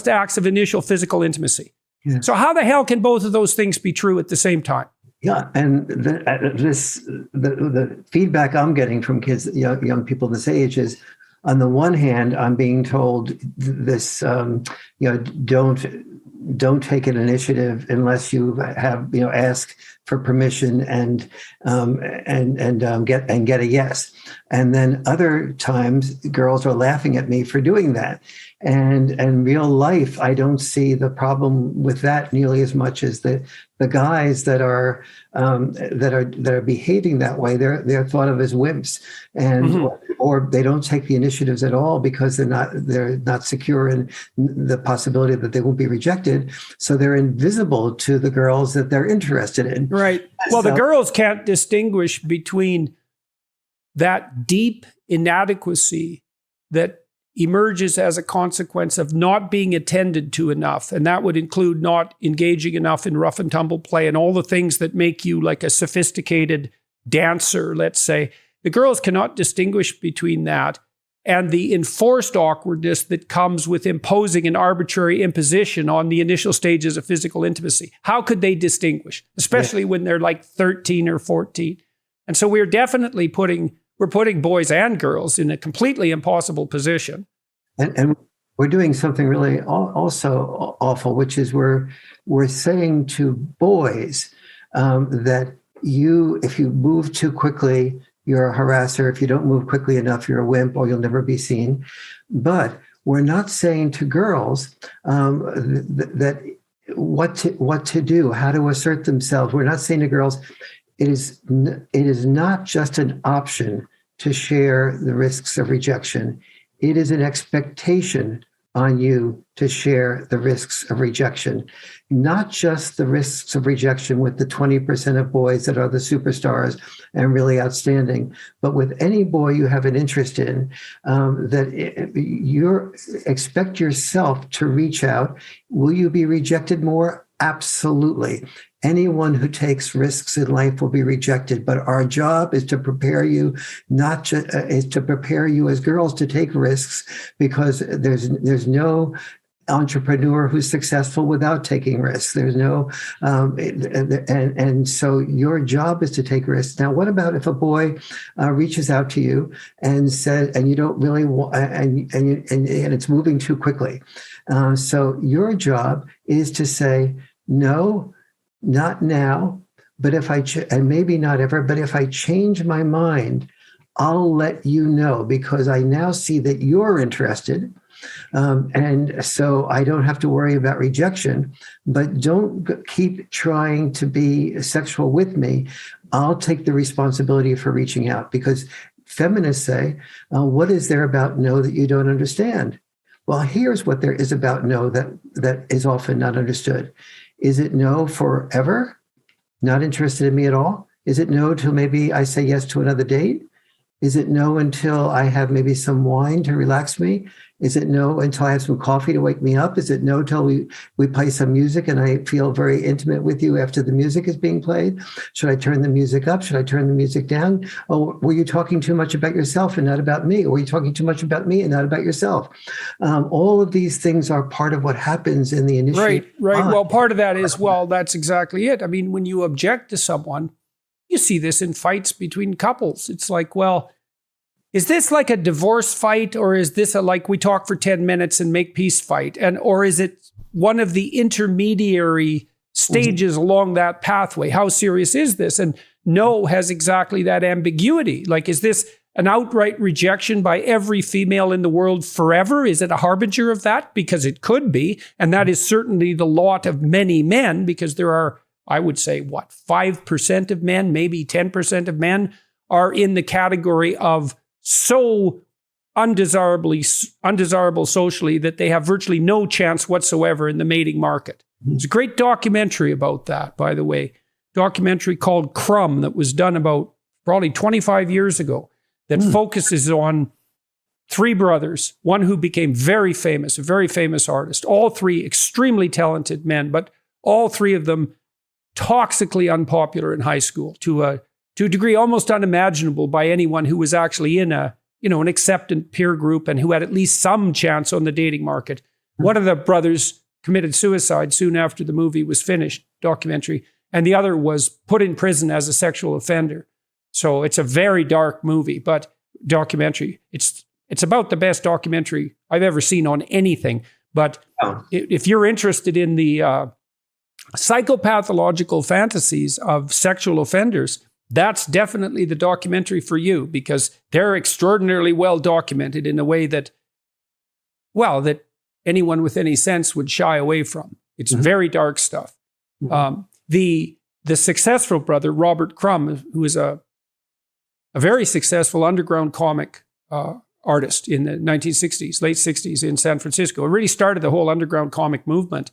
acts of initial physical intimacy. Yeah. So how the hell can both of those things be true at the same time? Yeah, and the feedback I'm getting from kids, young people this age is, on the one hand, I'm being told this, don't take an initiative unless you have, ask for permission and get a yes. And then other times, girls are laughing at me for doing that. And in real life, I don't see the problem with that nearly as much as the guys that are behaving that way. They're thought of as wimps, and or they don't take the initiatives at all because they're not secure in the possibility that they won't be rejected. So they're invisible to the girls that they're interested in. Right. Well, the girls can't distinguish between that deep inadequacy that emerges as a consequence of not being attended to enough. And that would include not engaging enough in rough and tumble play and all the things that make you like a sophisticated dancer, let's say. The girls cannot distinguish between that and the enforced awkwardness that comes with imposing an arbitrary imposition on the initial stages of physical intimacy. How could they distinguish, especially when they're like 13 or 14? And so we're definitely putting boys and girls in a completely impossible position. And we're doing something really also awful, which is we're saying to boys that if you move too quickly, you're a harasser. If you don't move quickly enough, you're a wimp, or you'll never be seen. But we're not saying to girls that what to do, how to assert themselves. We're not saying to girls, it is not just an option to share the risks of rejection. It is an expectation on you to share the risks of rejection, not just the risks of rejection with the 20% of boys that are the superstars and really outstanding, but with any boy you have an interest in, you expect yourself to reach out. Will you be rejected more? Absolutely. Anyone who takes risks in life will be rejected, but our job is to prepare you, is to prepare you as girls to take risks, because there's no entrepreneur who's successful without taking risks. There's no, and so your job is to take risks. Now, what about if a boy reaches out to you and says, and you don't really want, and it's moving too quickly? So your job is to say, no, not now, but and maybe not ever, but if I change my mind, I'll let you know, because I now see that you're interested. And so I don't have to worry about rejection, but don't keep trying to be sexual with me. I'll take the responsibility for reaching out, because feminists say, what is there about no that you don't understand? Well, here's what there is about no that is often not understood. Is it no forever? Not interested in me at all? Is it no till maybe I say yes to another date? Is it no until I have maybe some wine to relax me? Is it no until I have some coffee to wake me up? Is it no till we play some music and I feel very intimate with you after the music is being played? Should I turn the music up? Should I turn the music down? Oh, were you talking too much about yourself and not about me? Or were you talking too much about me and not about yourself? All of these things are part of what happens in the initial. Right. Well, part of that is, well, that's exactly it. I mean, when you object to someone, you see this in fights between couples. It's like, well, is this like a divorce fight, or is this a like we talk for 10 minutes and make peace fight? Or is it one of the intermediary stages along that pathway? How serious is this? And no has exactly that ambiguity. Like, is this an outright rejection by every female in the world forever? Is it a harbinger of that? Because it could be. And that is certainly the lot of many men, because there are, I would say, 5% of men, maybe 10% of men are in the category of so undesirable socially that they have virtually no chance whatsoever in the mating market. There's a great documentary about that, by the way, documentary called Crumb that was done about probably 25 years ago that focuses on three brothers, one who became very famous, a very famous artist, all three extremely talented men, but all three of them toxically unpopular in high school to a degree almost unimaginable by anyone who was actually in an acceptant peer group and who had at least some chance on the dating market. One of the brothers committed suicide soon after the movie was finished, documentary, and the other was put in prison as a sexual offender. So it's a very dark movie, but documentary. It's about the best documentary I've ever seen on anything. But if you're interested in the psychopathological fantasies of sexual offenders, that's definitely the documentary for you, because they're extraordinarily well documented in a way that, well, that anyone with any sense would shy away from. It's very dark stuff. The successful brother, Robert Crumb, who is a very successful underground comic artist in the 1960s, late 60s in San Francisco, really started the whole underground comic movement.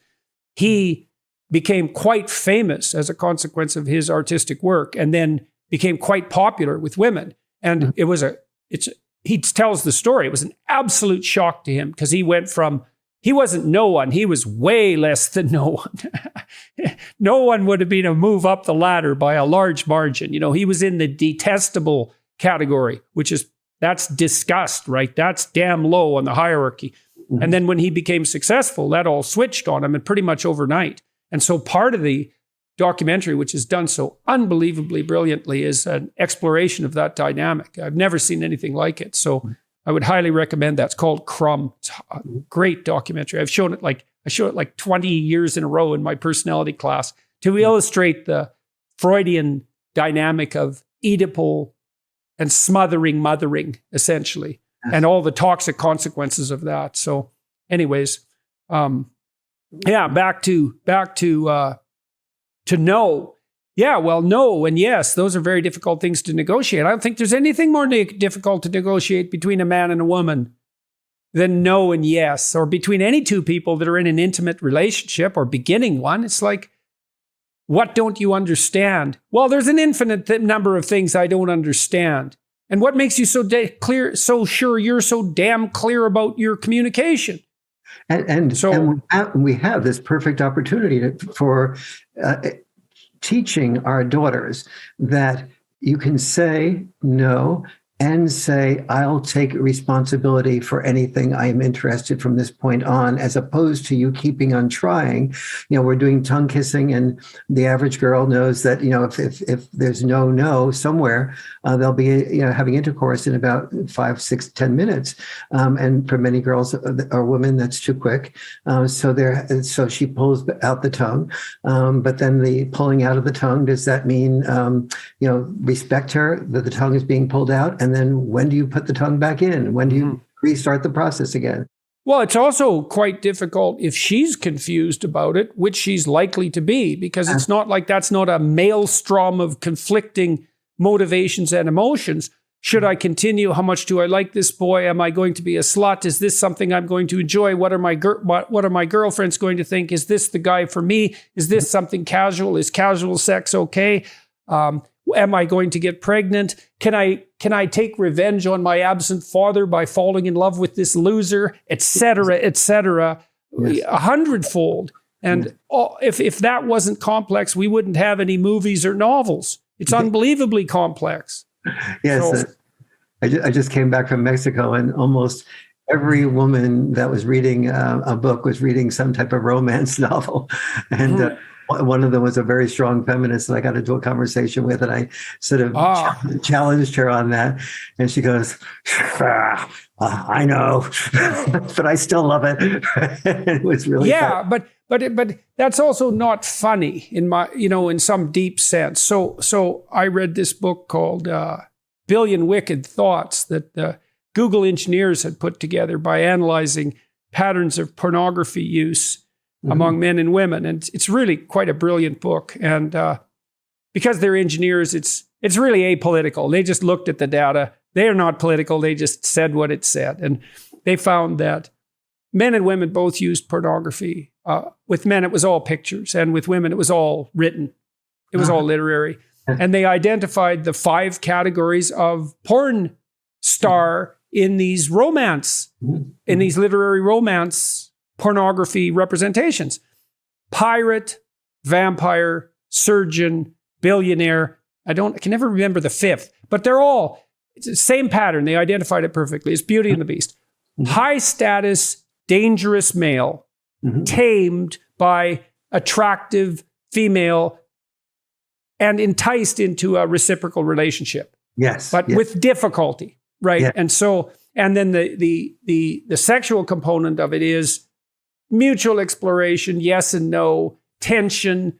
He became quite famous as a consequence of his artistic work, and then became quite popular with women. And he tells the story. It was an absolute shock to him, because he went from, he wasn't no one, he was way less than no one. No one would have been a move up the ladder by a large margin. He was in the detestable category, that's disgust, right? That's damn low on the hierarchy. And then when he became successful, that all switched on him, and pretty much overnight. And so part of the documentary, which is done so unbelievably brilliantly, is an exploration of that dynamic. I've never seen anything like it. So I would highly recommend that. It's called Crumb. It's a great documentary. I show it like 20 years in a row in my personality class to illustrate the Freudian dynamic of Oedipal and smothering mothering, essentially, and all the toxic consequences of that. So anyways, back to no. Yeah, well, no and yes, those are very difficult things to negotiate. I don't think there's anything more difficult to negotiate between a man and a woman than no and yes, or between any two people that are in an intimate relationship or beginning one. It's like, what don't you understand? Well, there's an infinite number of things I don't understand. And what makes you so clear, so sure you're so damn clear about your communication? And we have this perfect opportunity for teaching our daughters that you can say no and say, I'll take responsibility for anything I am interested from this point on, as opposed to you keeping on trying. We're doing tongue kissing, and the average girl knows that, if there's no somewhere, they'll be, having intercourse in about 5, 6, 10 minutes. And for many girls or women, that's too quick. So she pulls out the tongue. But then the pulling out of the tongue, does that mean, respect her, that the tongue is being pulled out? And then when do you put the tongue back in? When do you restart the process again? Well, it's also quite difficult if she's confused about it, which she's likely to be, because it's not like that's not a maelstrom of conflicting motivations and emotions. Should I continue? How much do I like this boy? Am I going to be a slut? Is this something I'm going to enjoy? What are my girlfriends going to think? Is this the guy for me? Is this something casual? Is casual sex okay? Am I going to get pregnant? Can I take revenge on my absent father by falling in love with this loser, et cetera, yes. 100-fold. And if that wasn't complex, we wouldn't have any movies or novels. It's unbelievably complex. Yes. So, I just came back from Mexico, and almost every woman that was reading a book was reading some type of romance novel. And one of them was a very strong feminist that I got into a conversation with, and I sort of challenged her on that. And she goes, I know, but I still love it. It was really fun. But that's also not funny in some deep sense. So I read this book called Billion Wicked Thoughts that Google engineers had put together by analyzing patterns of pornography use among men and women. And it's really quite a brilliant book. And because they're engineers, it's really apolitical. They just looked at the data. They are not political. They just said what it said. And they found that men and women both used pornography. With men, it was all pictures. And with women, it was all written. It was all literary. And they identified the 5 categories of porn star in these literary romance pornography representations. Pirate, vampire, surgeon, billionaire. I can never remember the 5th, but they're all, it's the same pattern. They identified it perfectly. It's Beauty and the Beast. High status, dangerous male, tamed by attractive female and enticed into a reciprocal relationship. Yes. But with difficulty, right? Yeah. And then the sexual component of it is mutual exploration, yes and no, tension,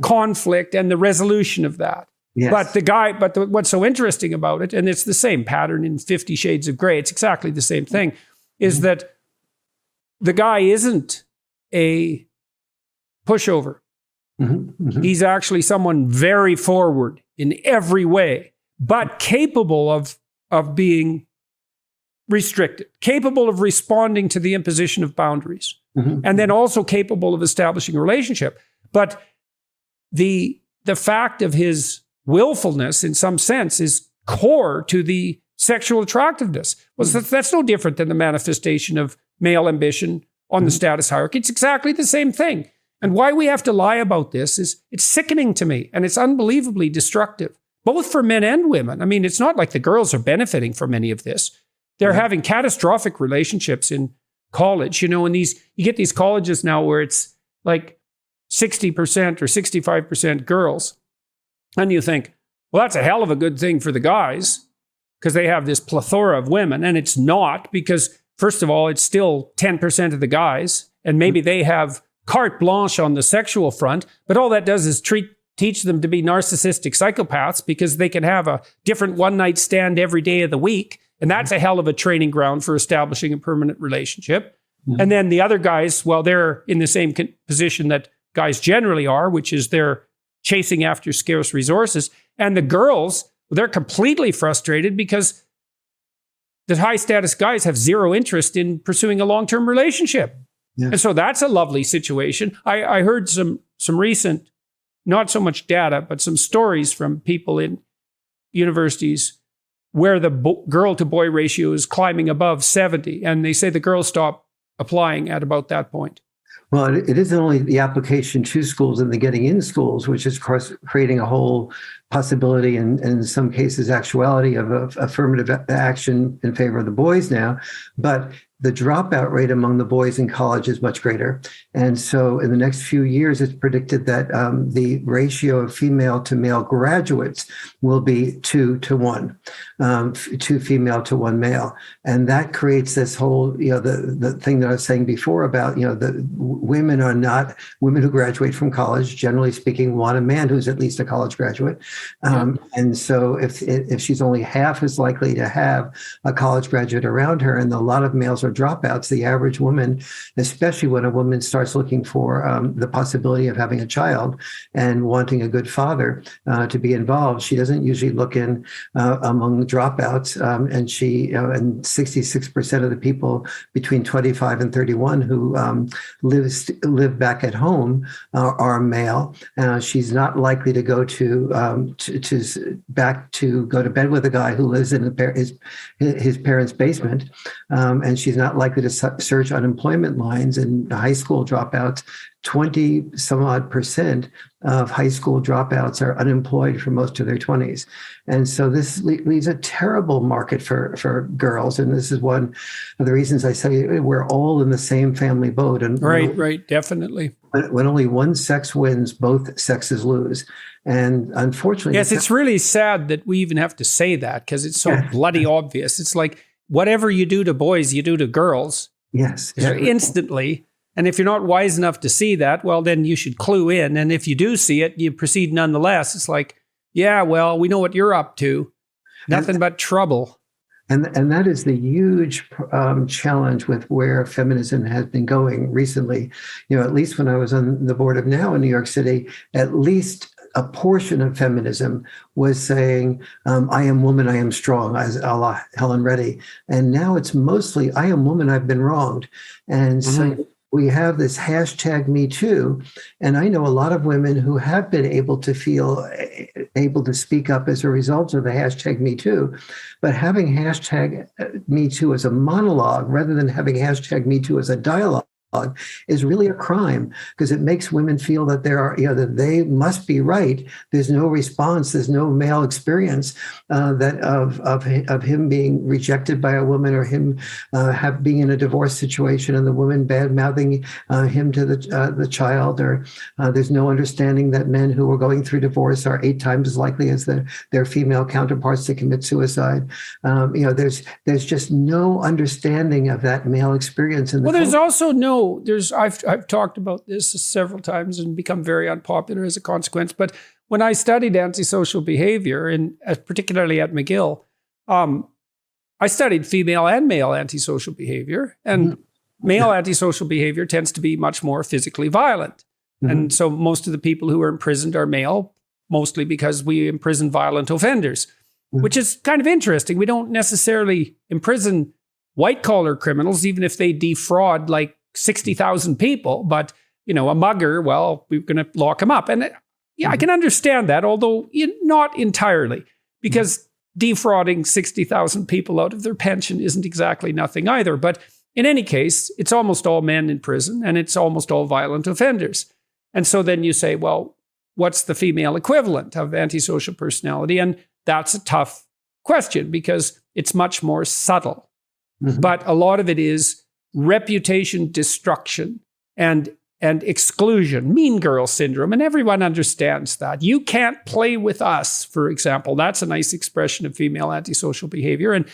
conflict, and the resolution of that. Yes. But what's so interesting about it, and it's the same pattern in 50 Shades of Grey, it's exactly the same thing, is that the guy isn't a pushover. He's actually someone very forward in every way, but capable of being restricted, capable of responding to the imposition of boundaries, and then also capable of establishing a relationship. But the fact of his willfulness, in some sense, is core to the sexual attractiveness. Well, that's no different than the manifestation of male ambition on the status hierarchy. It's exactly the same thing. And why we have to lie about this is it's sickening to me, and it's unbelievably destructive, both for men and women. I mean, it's not like the girls are benefiting from any of this. They're having catastrophic relationships in college, and you get these colleges now where it's like 60% or 65% girls. And you think, well, that's a hell of a good thing for the guys because they have this plethora of women. And it's not, because first of all, it's still 10% of the guys, and maybe they have carte blanche on the sexual front, but all that does is teach them to be narcissistic psychopaths because they can have a different one-night stand every day of the week. And that's a hell of a training ground for establishing a permanent relationship. And then the other guys, well, they're in the same position that guys generally are, which is they're chasing after scarce resources. And the girls, they're completely frustrated because the high status guys have zero interest in pursuing a long-term relationship. Yeah. And so that's a lovely situation. I heard some recent, not so much data, but some stories from people in universities where the girl-to-boy ratio is climbing above 70. And they say the girls stop applying at about that point. Well, it isn't only the application to schools and the getting in schools, which is, of course, creating a whole possibility and in some cases actuality of affirmative action in favor of the boys now, but the dropout rate among the boys in college is much greater. And so in the next few years, it's predicted that the ratio of female to male graduates will be 2 to 1, 2 female to 1 male. And that creates this whole, the thing that I was saying before about, the women who graduate from college, generally speaking, want a man who's at least a college graduate. And so if she's only half as likely to have a college graduate around her, and a lot of males are dropouts, the average woman, especially when a woman starts looking for the possibility of having a child and wanting a good father to be involved, she doesn't usually look in among dropouts. And and 66% of the people between 25 and 31 who live back at home are male. She's not likely to go to go to bed with a guy who lives in his parents' basement, and she's not likely to search unemployment lines. And high school dropouts, 20 some odd percent of high school dropouts are unemployed for most of their 20s. And so this leaves a terrible market for girls. And this is one of the reasons I say we're all in the same family boat. And right, definitely. When only one sex wins, both sexes lose. And unfortunately... Yes, it's really sad that we even have to say that, because it's so bloody obvious. It's like, whatever you do to boys, you do to girls. Yes. Instantly. And if you're not wise enough to see that, well, then you should clue in. And if you do see it, you proceed nonetheless. It's like, yeah, well, we know what you're up to. Nothing but trouble. And that is the huge challenge with where feminism has been going recently. At least when I was on the board of NOW in New York City, at least a portion of feminism was saying, I am woman, I am strong, as a la Helen Reddy. And now it's mostly, I am woman, I've been wronged. And so we have this hashtag Me Too. And I know a lot of women who have been able to feel able to speak up as a result of the hashtag Me Too. But having hashtag Me Too as a monologue rather than having hashtag Me Too as a dialogue is really a crime, because it makes women feel that that they must be right. There's no response. There's no male experience that of him being rejected by a woman, or him being in a divorce situation and the woman bad mouthing him to the child, or there's no understanding that men who are going through divorce are 8 times as likely as their female counterparts to commit suicide. There's just no understanding of that male experience. There's also no. I've talked about this several times and become very unpopular as a consequence. But when I studied antisocial behavior, and particularly at McGill, I studied female and male antisocial behavior. And male antisocial behavior tends to be much more physically violent. And so most of the people who are imprisoned are male, mostly because we imprison violent offenders, which is kind of interesting. We don't necessarily imprison white-collar criminals, even if they defraud like 60,000 people, but a mugger, well, we're going to lock him up. And I can understand that, although not entirely, because defrauding 60,000 people out of their pension isn't exactly nothing either. But in any case, it's almost all men in prison, and it's almost all violent offenders. And so then you say, well, what's the female equivalent of antisocial personality? And that's a tough question, because it's much more subtle. But a lot of it is reputation destruction and exclusion, mean girl syndrome, and everyone understands that. You can't play with us, for example. That's a nice expression of female antisocial behavior. And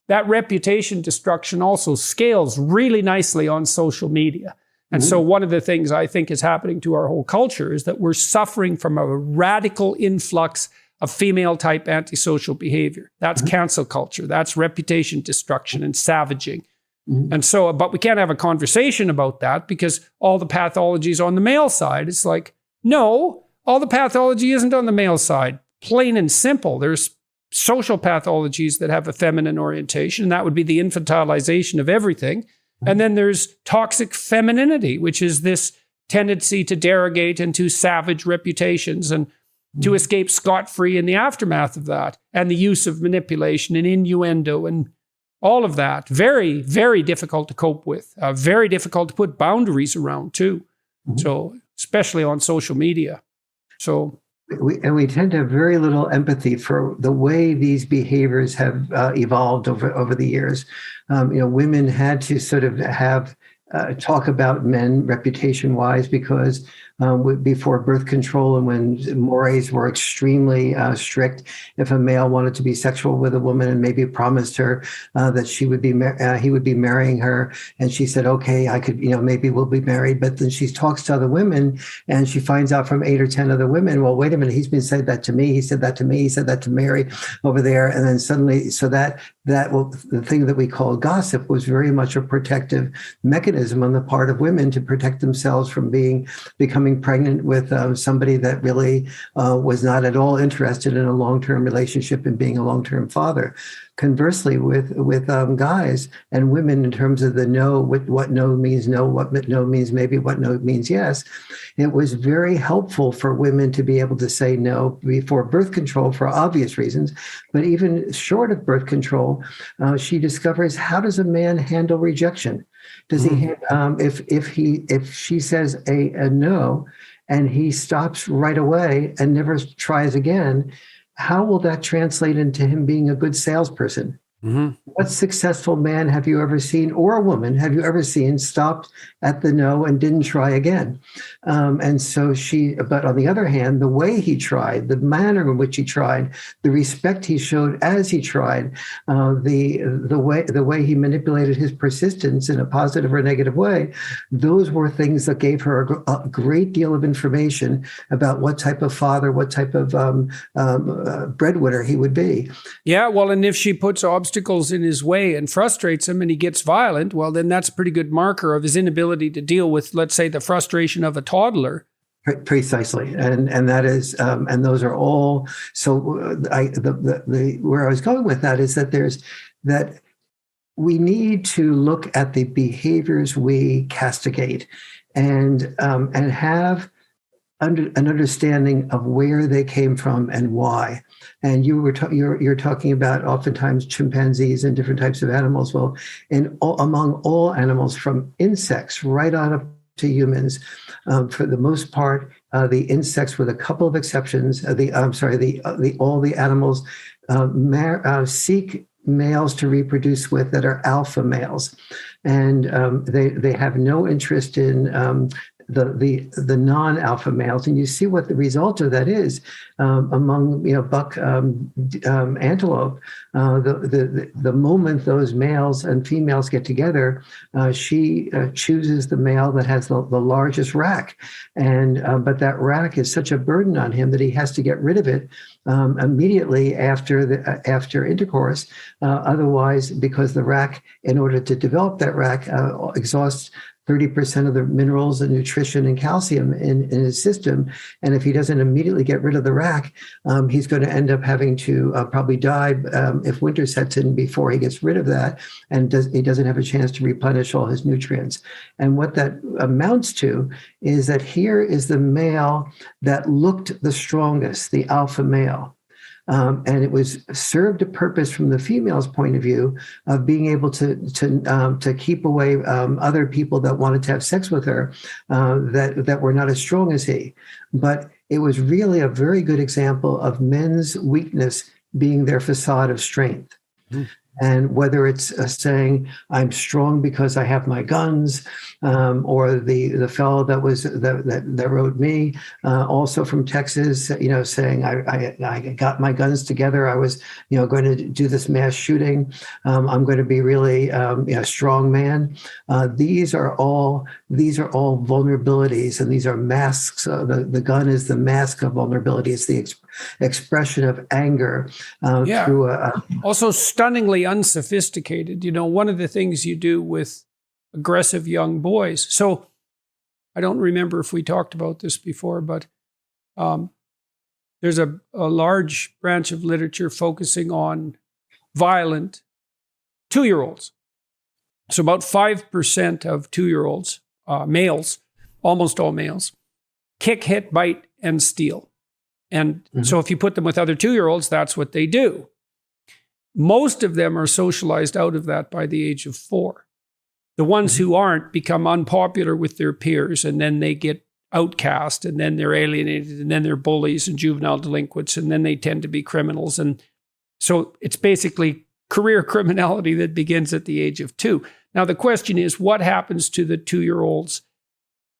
that reputation destruction also scales really nicely on social media. And so one of the things I think is happening to our whole culture is that we're suffering from a radical influx of female-type antisocial behavior. That's cancel culture. That's reputation destruction and savaging. And so, but we can't have a conversation about that because all the pathology is on the male side. It's like, no, all the pathology isn't on the male side. Plain and simple. There's social pathologies that have a feminine orientation, and that would be the infantilization of everything. And then there's toxic femininity, which is this tendency to derogate into savage reputations and to escape scot-free in the aftermath of that, and the use of manipulation and innuendo and all of that. Very, very difficult to cope with. Very difficult to put boundaries around too. So, especially on social media. So, we tend to have very little empathy for the way these behaviors have evolved over the years. Women had to sort of have talk about men reputation-wise, because before birth control and when mores were extremely strict, if a male wanted to be sexual with a woman and maybe promised her that he would be marrying her, and she said, "Okay, I could, maybe we'll be married," but then she talks to other women and she finds out from 8 or 10 other women, well, wait a minute, he's been said that to me, he said that to me, he said that to Mary over there, and then suddenly, so that the thing that we call gossip was very much a protective mechanism on the part of women to protect themselves from becoming pregnant with somebody that really was not at all interested in a long-term relationship and being a long-term father. Conversely, with guys and women, in terms of the no, what no means no, what no means maybe, what no means yes, it was very helpful for women to be able to say no before birth control for obvious reasons. But even short of birth control, she discovers, how does a man handle rejection? Does he, if she says a no and he stops right away and never tries again, how will that translate into him being a good salesperson? Mm-hmm. What successful man have you ever seen, or a woman have you ever seen, stopped at the no and didn't try again? And so but on the other hand, the way he tried, the manner in which he tried, the respect he showed as he tried, the way he manipulated his persistence in a positive or negative way, those were things that gave her a great deal of information about what type of father, what type of breadwinner he would be. Yeah, well, and if she puts obstacles in his way and frustrates him and he gets violent, well, then that's a pretty good marker of his inability to deal with, let's say, the frustration of a toddler. Precisely, and that is, and those are all. So, where I was going with that is that we need to look at the behaviors we castigate, and have an understanding of where they came from and why. And you're talking about oftentimes chimpanzees and different types of animals. Well, among all animals, from insects right on up to humans, for the most part, the insects, with a couple of exceptions, all the animals seek males to reproduce with that are alpha males, and they have no interest in the non-alpha males. And you see what the result of that is among buck antelope. The moment those males and females get together, she chooses the male that has the largest rack, and but that rack is such a burden on him that he has to get rid of it immediately after intercourse. Otherwise, because the rack, in order to develop that rack, exhausts 30% of the minerals and nutrition and calcium in his system. And if he doesn't immediately get rid of the rack, he's going to end up having to probably die if winter sets in before he gets rid of that, and he doesn't have a chance to replenish all his nutrients. And what that amounts to is that here is the male that looked the strongest, the alpha male. And it was served a purpose from the female's point of view of being able to keep away other people that wanted to have sex with her that were not as strong as he. But it was really a very good example of men's weakness being their facade of strength. Mm. And whether it's saying, I'm strong because I have my guns, or the fellow that wrote me, also from Texas, saying I got my guns together. I was, going to do this mass shooting. I'm going to be really a strong man. These are all vulnerabilities, and these are masks. The gun is the mask of vulnerability. It's the expression of anger through also stunningly unsophisticated. One of the things you do with aggressive young boys. So I don't remember if we talked about this before, but there's a large branch of literature focusing on violent 2-year-olds. So about 5% of 2-year-olds, males, almost all males, kick, hit, bite, and steal. And so if you put them with other 2-year-olds, that's what they do. Most of them are socialized out of that by the age of 4. The ones who aren't become unpopular with their peers, and then they get outcast, and then they're alienated, and then they're bullies and juvenile delinquents, and then they tend to be criminals. And so it's basically career criminality that begins at the age of 2. Now, the question is, what happens to the 2-year-olds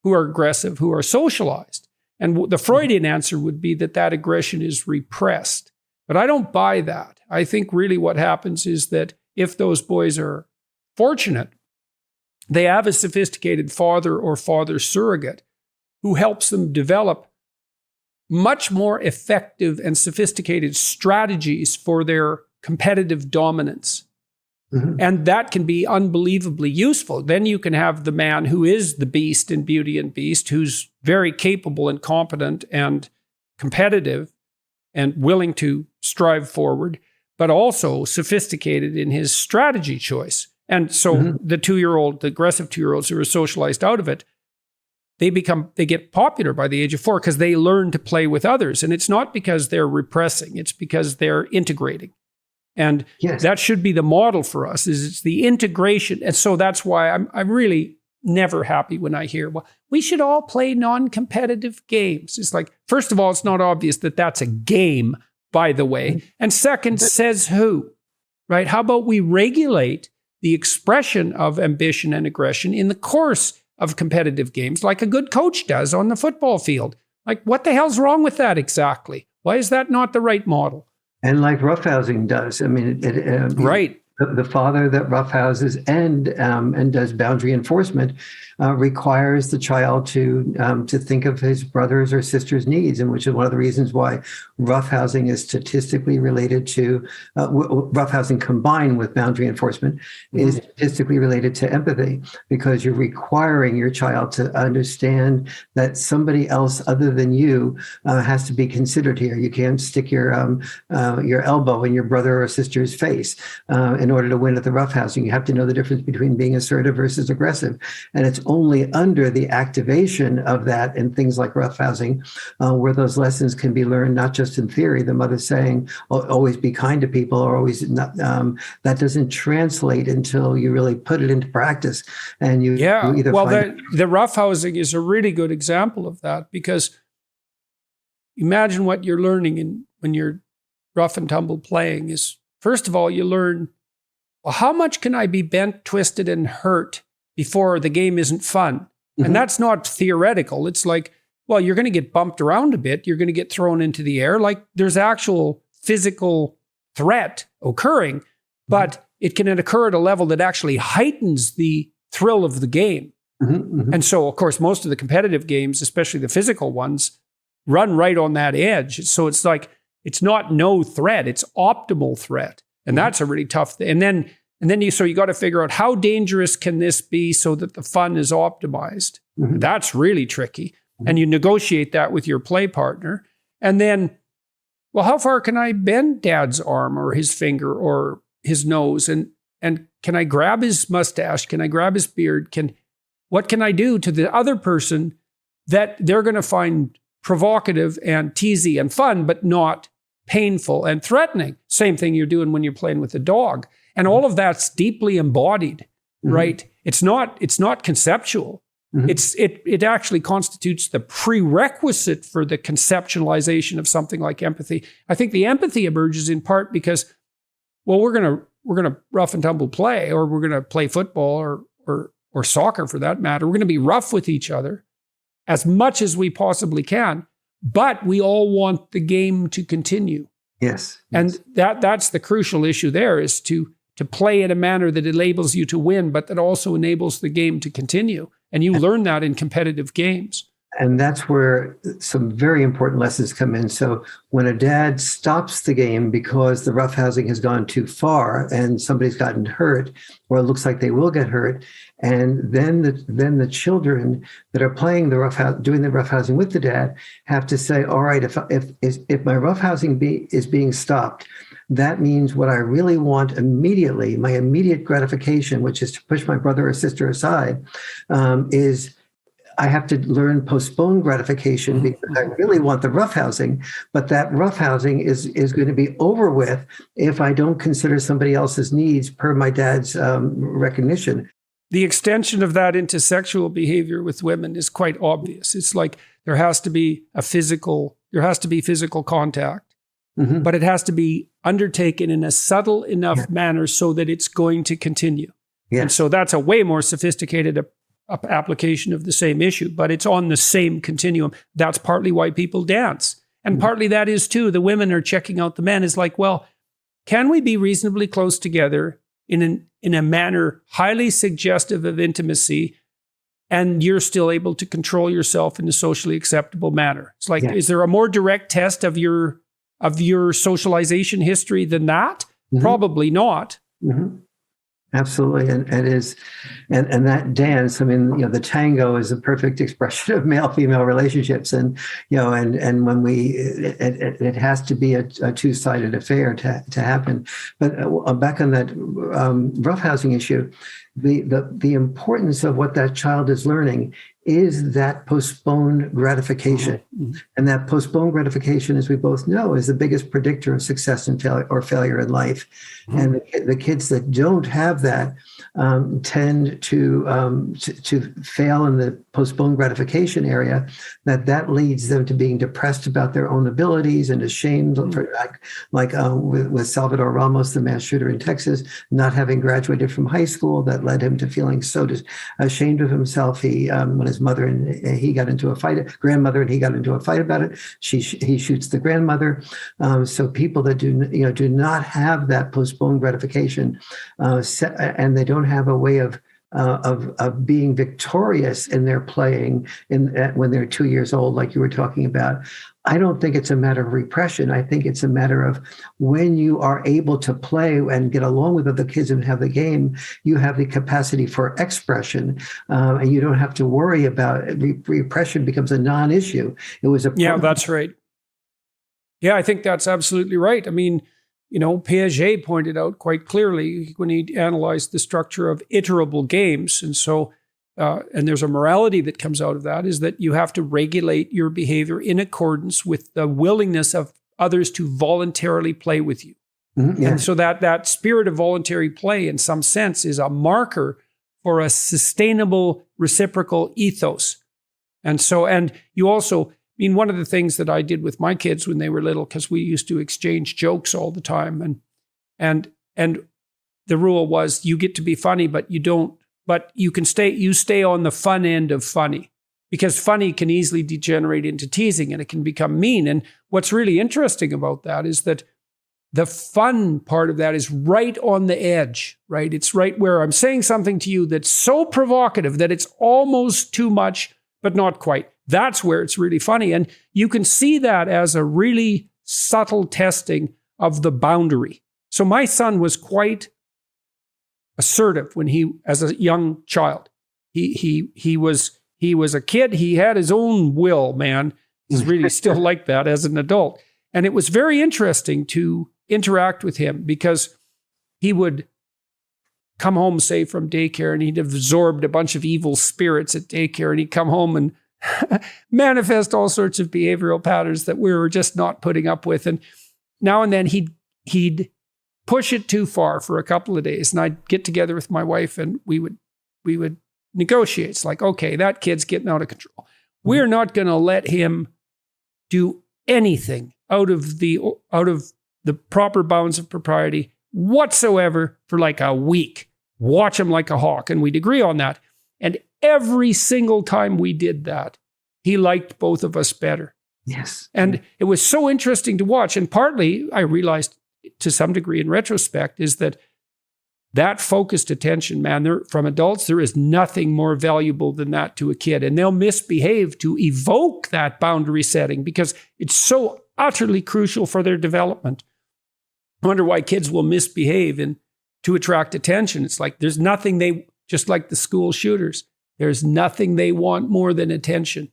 who are aggressive, who are socialized? And the Freudian answer would be that aggression is repressed. But I don't buy that. I think really what happens is that if those boys are fortunate, they have a sophisticated father or father surrogate who helps them develop much more effective and sophisticated strategies for their competitive dominance. And that can be unbelievably useful. Then you can have the man who is the beast in Beauty and Beast, who's very capable and competent and competitive and willing to strive forward, but also sophisticated in his strategy choice. And so the 2-year-old, the aggressive 2-year-olds who are socialized out of it, they get popular by the age of 4 because they learn to play with others. And it's not because they're repressing, it's because they're integrating. And that should be the model for us, is it's the integration. And so that's why I'm really never happy when I hear, well, we should all play non-competitive games. It's like, first of all, it's not obvious that that's a game, by the way. And second, says who, right? How about we regulate the expression of ambition and aggression in the course of competitive games, like a good coach does on the football field? Like, what the hell's wrong with that exactly? Why is that not the right model? And like roughhousing does. I mean, right. The father that roughhouses and does boundary enforcement requires the child to think of his brother's or sister's needs, and which is one of the reasons why roughhousing is statistically related to roughhousing combined with boundary enforcement is statistically related to empathy, because you're requiring your child to understand that somebody else other than you has to be considered here. You can't stick your elbow in your brother or sister's face in order to win at the roughhousing. You have to know the difference between being assertive versus aggressive. And it's only under the activation of that in things like roughhousing where those lessons can be learned, not just in theory. The mother saying, oh, always be kind to people, or always not, that doesn't translate until you really put it into practice. And you either the roughhousing is a really good example of that, because imagine what you're learning when you're rough and tumble playing is, first of all, you learn, well, how much can I be bent, twisted, and hurt before the game isn't fun? And that's not theoretical. It's like, well, you're going to get bumped around a bit. You're going to get thrown into the air. Like, there's actual physical threat occurring, but it can occur at a level that actually heightens the thrill of the game. And so, of course, most of the competitive games, especially the physical ones, run right on that edge. So it's like, it's not no threat, it's optimal threat. And that's a really tough thing. And then you got to figure out, how dangerous can this be so that the fun is optimized? That's really tricky. And you negotiate that with your play partner. And then, well, how far can I bend Dad's arm or his finger or his nose? And can I grab his mustache? Can I grab his beard? What can I do to the other person that they're going to find provocative and teasy and fun, but not painful and threatening? Same thing you're doing when you're playing with a dog. And all of that's deeply embodied, right? It's not conceptual. It actually constitutes the prerequisite for the conceptualization of something like empathy. I think the empathy emerges in part because, well, we're gonna rough and tumble play, or we're gonna play football or soccer for that matter. We're gonna be rough with each other as much as we possibly can, but we all want the game to continue. Yes. And that's the crucial issue there, is to play in a manner that enables you to win, but that also enables the game to continue. And you learn that in competitive games. And that's where some very important lessons come in. So when a dad stops the game because the roughhousing has gone too far and somebody's gotten hurt, or it looks like they will get hurt, and then the children that are playing doing the roughhousing with the dad have to say, all right, if my roughhousing is being stopped, that means what I really want immediately, my immediate gratification, which is to push my brother or sister aside, is I have to learn postponed gratification because I really want the roughhousing, but that roughhousing is going to be over with if I don't consider somebody else's needs per my dad's recognition. The extension of that into sexual behavior with women is quite obvious. It's like there has to be physical contact, but it has to be undertaken in a subtle enough manner so that it's going to continue. Yeah. And so that's a way more sophisticated application of the same issue, but it's on the same continuum. That's partly why people dance. And partly that is too, the women are checking out the men is like, well, can we be reasonably close together in a manner highly suggestive of intimacy, and you're still able to control yourself in a socially acceptable manner? It's like, is there a more direct test of your socialization history than that? Probably not. Absolutely, and that dance. I mean, the tango is a perfect expression of male-female relationships, and and when it has to be a two-sided affair to happen. But back on that roughhousing issue, the importance of what that child is learning is that postponed gratification. And that postponed gratification, as we both know, is the biggest predictor of success and failure in life. And the kids that don't have that tend to fail in the postponed gratification area. That leads them to being depressed about their own abilities and ashamed, with Salvador Ramos, the mass shooter in Texas, not having graduated from high school. That led him to feeling so ashamed of himself. When his grandmother and he got into a fight about it. He shoots the grandmother. So people that do not have that postponed gratification, and they don't have a way of being victorious in their playing when they're 2 years old, like you were talking about. I don't think it's a matter of repression. I think it's a matter of when you are able to play and get along with other kids and have the game, you have the capacity for expression, and you don't have to worry about it. Repression becomes a non-issue. It was a yeah, that's right. Yeah, I think that's absolutely right. I mean, Piaget pointed out quite clearly when he analyzed the structure of iterable games, and so. And there's a morality that comes out of that, is that you have to regulate your behavior in accordance with the willingness of others to voluntarily play with you. Yeah. And so that spirit of voluntary play, in some sense, is a marker for a sustainable reciprocal ethos. And you also, one of the things that I did with my kids when they were little, because we used to exchange jokes all the time, and the rule was you get to be funny, but you don't. But you stay on the fun end of funny, because funny can easily degenerate into teasing and it can become mean. And what's really interesting about that is that the fun part of that is right on the edge, right? It's right where I'm saying something to you that's so provocative that it's almost too much, but not quite. That's where it's really funny. And you can see that as a really subtle testing of the boundary. So my son was quite assertive when as a young child. He was a kid. He had his own will, man. He's really still like that as an adult. And it was very interesting to interact with him, because he would come home, say, from daycare, and he'd absorbed a bunch of evil spirits at daycare, and he'd come home and manifest all sorts of behavioral patterns that we were just not putting up with. And now and then he'd push it too far for a couple of days, and I'd get together with my wife and we would negotiate. It's like, okay, that kid's getting out of control. We're not going to let him do anything out of the proper bounds of propriety whatsoever for like a week. Watch him like a hawk. And we'd agree on that. And every single time we did that, he liked both of us better. Yes. And it was so interesting to watch. And partly I realized, to some degree in retrospect, is that focused attention, man, from adults, there is nothing more valuable than that to a kid. And they'll misbehave to evoke that boundary setting because it's so utterly crucial for their development. I wonder why kids will misbehave to attract attention. It's like there's nothing just like the school shooters, there's nothing they want more than attention.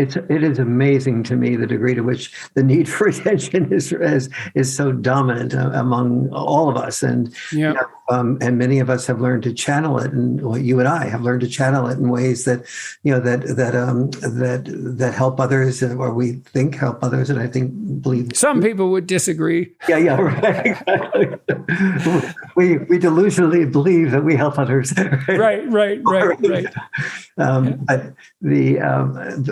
It is amazing to me the degree to which the need for attention is so dominant among all of us, and and many of us have learned to channel it, and you and I have learned to channel it in ways that that help others, or we think help others, and I believe some people would disagree. Yeah, right. Exactly. we delusionally believe that we help others. Right.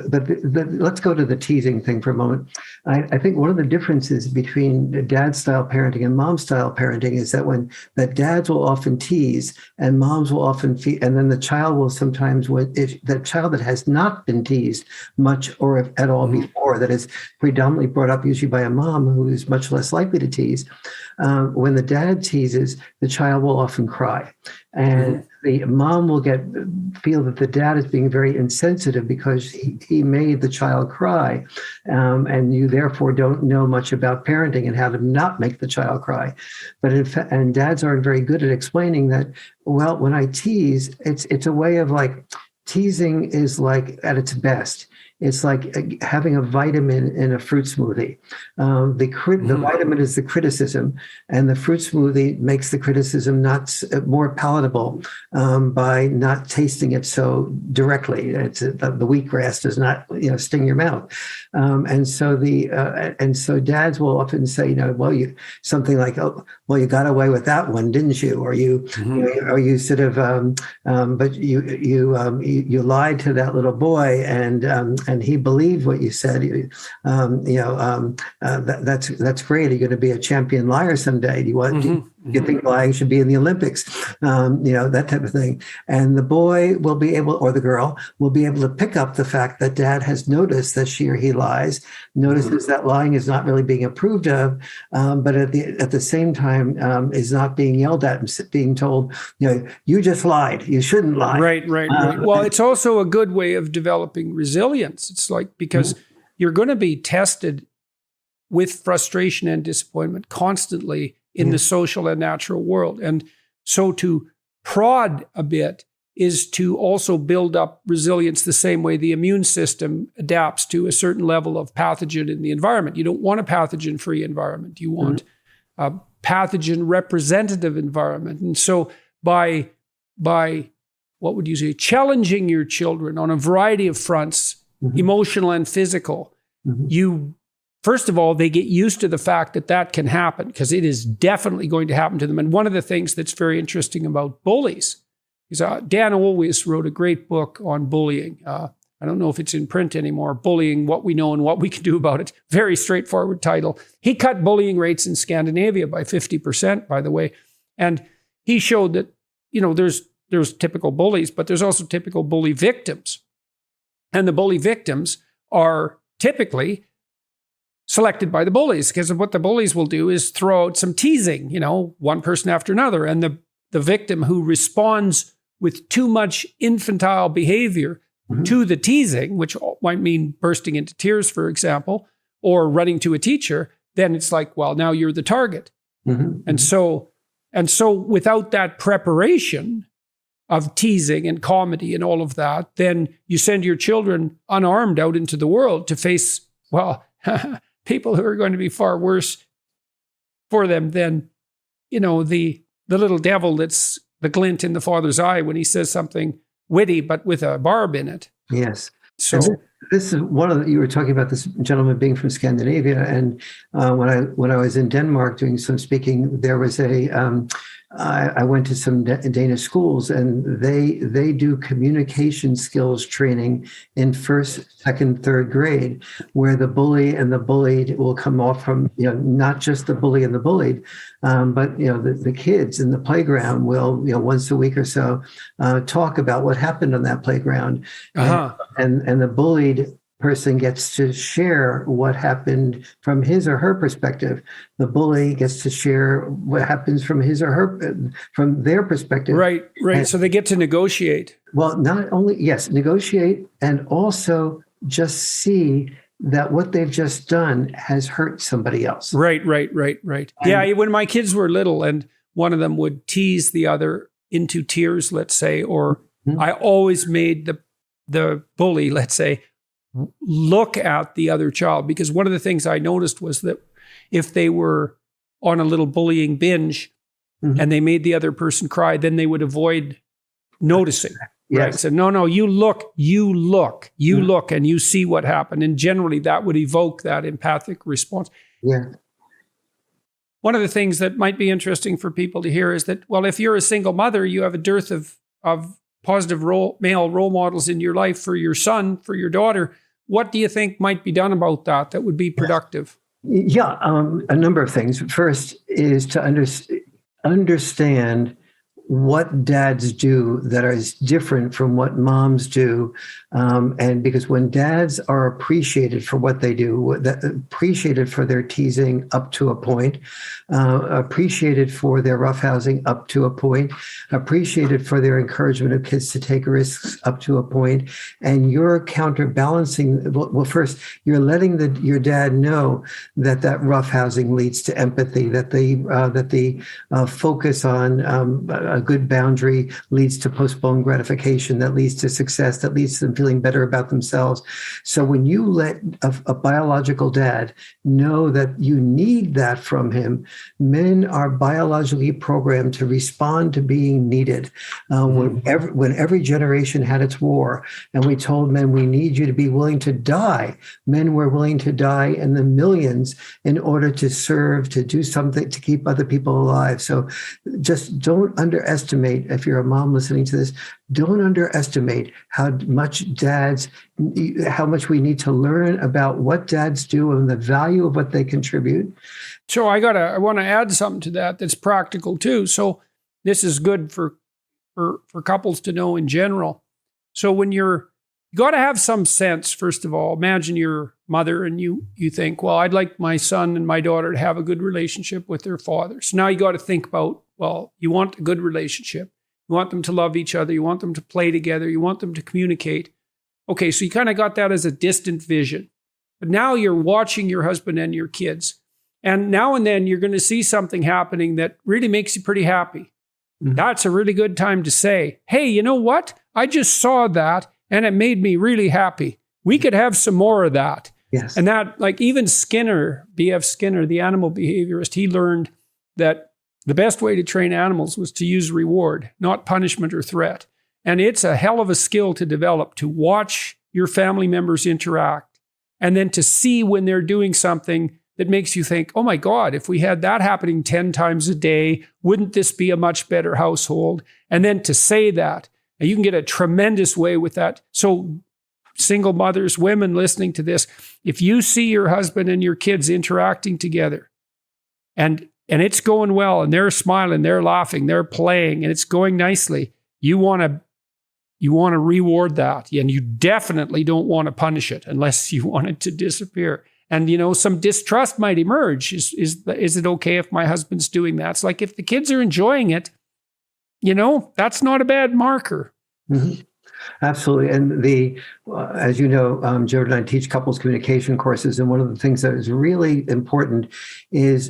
But let's go to the teasing thing for a moment. I think one of the differences between dad-style parenting and mom-style parenting is that when the dad dads will often tease, and moms will often feed, and then the child will sometimes, if the child that has not been teased much or if at all before, that is predominantly brought up usually by a mom who is much less likely to tease, when the dad teases, the child will often cry. And the mom will feel that the dad is being very insensitive because he made the child cry. And you therefore don't know much about parenting and how to not make the child cry. But in fact, and dads aren't very good at explaining that, well, when I tease, it's a way of like, teasing is like at its best. It's like having a vitamin in a fruit smoothie. The vitamin is the criticism, and the fruit smoothie makes the criticism not more palatable by not tasting it so directly. The wheatgrass does not, sting your mouth, and so dads will often say, something like, "Oh, well, you got away with that one, didn't you?" Or you sort of, but you lied to that little boy, and he believed what you said. That's great. You're going to be a champion liar someday. Do you want? You think lying should be in the Olympics? That type of thing. And the boy will be able, or the girl will be able to pick up the fact that dad has noticed that she or he lies, notices that lying is not really being approved of, but at the same time is not being yelled at and being told, you just lied. You shouldn't lie. Right. Well, it's also a good way of developing resilience. It's like, because you're going to be tested with frustration and disappointment constantly in the social and natural world. And so to prod a bit is to also build up resilience the same way the immune system adapts to a certain level of pathogen in the environment. You don't want a pathogen-free environment. You want a pathogen representative environment. And so by what would you say, challenging your children on a variety of fronts, emotional and physical, first of all, they get used to the fact that can happen, because it is definitely going to happen to them. And one of the things that's very interesting about bullies is Dan Olweus wrote a great book on bullying. I don't know if it's in print anymore, Bullying, What We Know and What We Can Do About It. Very straightforward title. He cut bullying rates in Scandinavia by 50%, by the way. And he showed that, there's typical bullies, but there's also typical bully victims. And the bully victims are typically selected by the bullies, because what the bullies will do is throw out some teasing, one person after another. And the victim who responds with too much infantile behavior to the teasing, which might mean bursting into tears, for example, or running to a teacher, then it's like, well, now you're the target. And so without that preparation of teasing and comedy and all of that, then you send your children unarmed out into the world to face, people who are going to be far worse for them than, the little devil that's the glint in the father's eye when he says something witty but with a barb in it. Yes. So this is you were talking about this gentleman being from Scandinavia, and when I was in Denmark doing some speaking, there was I went to some Danish schools, and they do communication skills training in first, second, third grade, where the bully and the bullied will come off from, not just the bully and the bullied, but the kids in the playground will, once a week or so, talk about what happened on that playground, and the bullied person gets to share what happened from his or her perspective. The bully gets to share what happens from his or her, from their perspective. Right. And so they get to negotiate. Well, not only, yes, negotiate, and also just see that what they've just done has hurt somebody else. Right. Yeah, when my kids were little and one of them would tease the other into tears, let's say, or I always made the bully, let's say, look at the other child, because one of the things I noticed was that if they were on a little bullying binge and they made the other person cry, then they would avoid noticing. Yes. Right? So no, you look, and you see what happened. And generally that would evoke that empathic response. Yeah. One of the things that might be interesting for people to hear is that, well, if you're a single mother, you have a dearth of positive male role models in your life for your son, for your daughter. What do you think might be done about that would be productive? Yeah, a number of things. First is to understand what dads do that is different from what moms do. And because when dads are appreciated for what they do, appreciated for their teasing up to a point, appreciated for their roughhousing up to a point, appreciated for their encouragement of kids to take risks up to a point, and you're counterbalancing, well, first, you're letting your dad know that roughhousing leads to empathy, that the focus on a good boundary leads to postponed gratification, that leads to success, that leads to them feeling better about themselves. So when you let a biological dad know that you need that from him, men are biologically programmed to respond to being needed. When every generation had its war, and we told men, we need you to be willing to die, men were willing to die in the millions in order to serve, to do something, to keep other people alive. So just don't underestimate, if you're a mom listening to this, don't underestimate how much we need to learn about what dads do and the value of what they contribute. So I want to add something to that that's practical too. So this is good for couples to know in general. So when you got to have some sense, first of all. Imagine you're mother and you think, well, I'd like my son and my daughter to have a good relationship with their father. So now you got to think about, well, you want a good relationship. You want them to love each other. You want them to play together. You want them to communicate. Okay, so you kind of got that as a distant vision. But now you're watching your husband and your kids. And now and then you're going to see something happening that really makes you pretty happy. Mm-hmm. That's a really good time to say, hey, you know what? I just saw that and it made me really happy. We could have some more of that. Yes. And that, like even Skinner, B.F. Skinner, the animal behaviorist, he learned that the best way to train animals was to use reward, not punishment or threat. And it's a hell of a skill to develop, to watch your family members interact and then to see when they're doing something that makes you think, oh my God, if we had that happening 10 times a day, wouldn't this be a much better household? And then to say that, and you can get a tremendous way with that. So single mothers, women listening to this, if you see your husband and your kids interacting together and it's going well and they're smiling, they're laughing, they're playing, and it's going nicely, you want to reward that. And you definitely don't want to punish it unless you want it to disappear. And, some distrust might emerge. Is it okay if my husband's doing that? It's like if the kids are enjoying it, that's not a bad marker. Mm-hmm. Absolutely. And as you know, Jordan and I teach couples communication courses. And one of the things that is really important is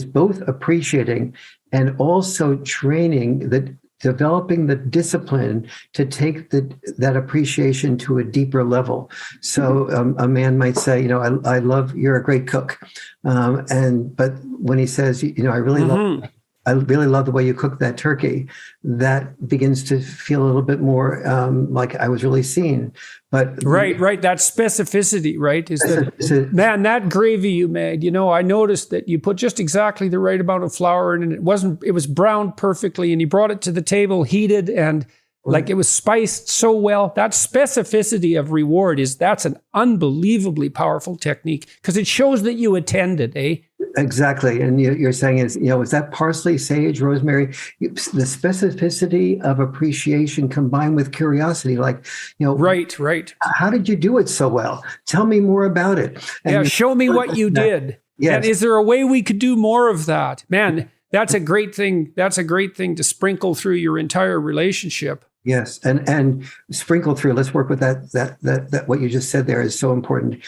both appreciating and also training developing the discipline to take that appreciation to a deeper level. So a man might say, I love, you're a great cook. But when he says, I really love the way you cook that turkey, that begins to feel a little bit more like I was really seen. But right. That specificity, right? Is that, man, that gravy you made, I noticed that you put just exactly the right amount of flour in it. It was browned perfectly, and you brought it to the table heated and like it was spiced so well. That specificity of reward that's an unbelievably powerful technique because it shows that you attended, eh? Exactly. And you're saying is that parsley, sage, rosemary, the specificity of appreciation combined with curiosity, Right. How did you do it so well? Tell me more about it. And show me what you did. Yes. And is there a way we could do more of that? Man, that's a great thing. That's a great thing to sprinkle through your entire relationship. Yes. And sprinkle through, let's work with that what you just said there is so important.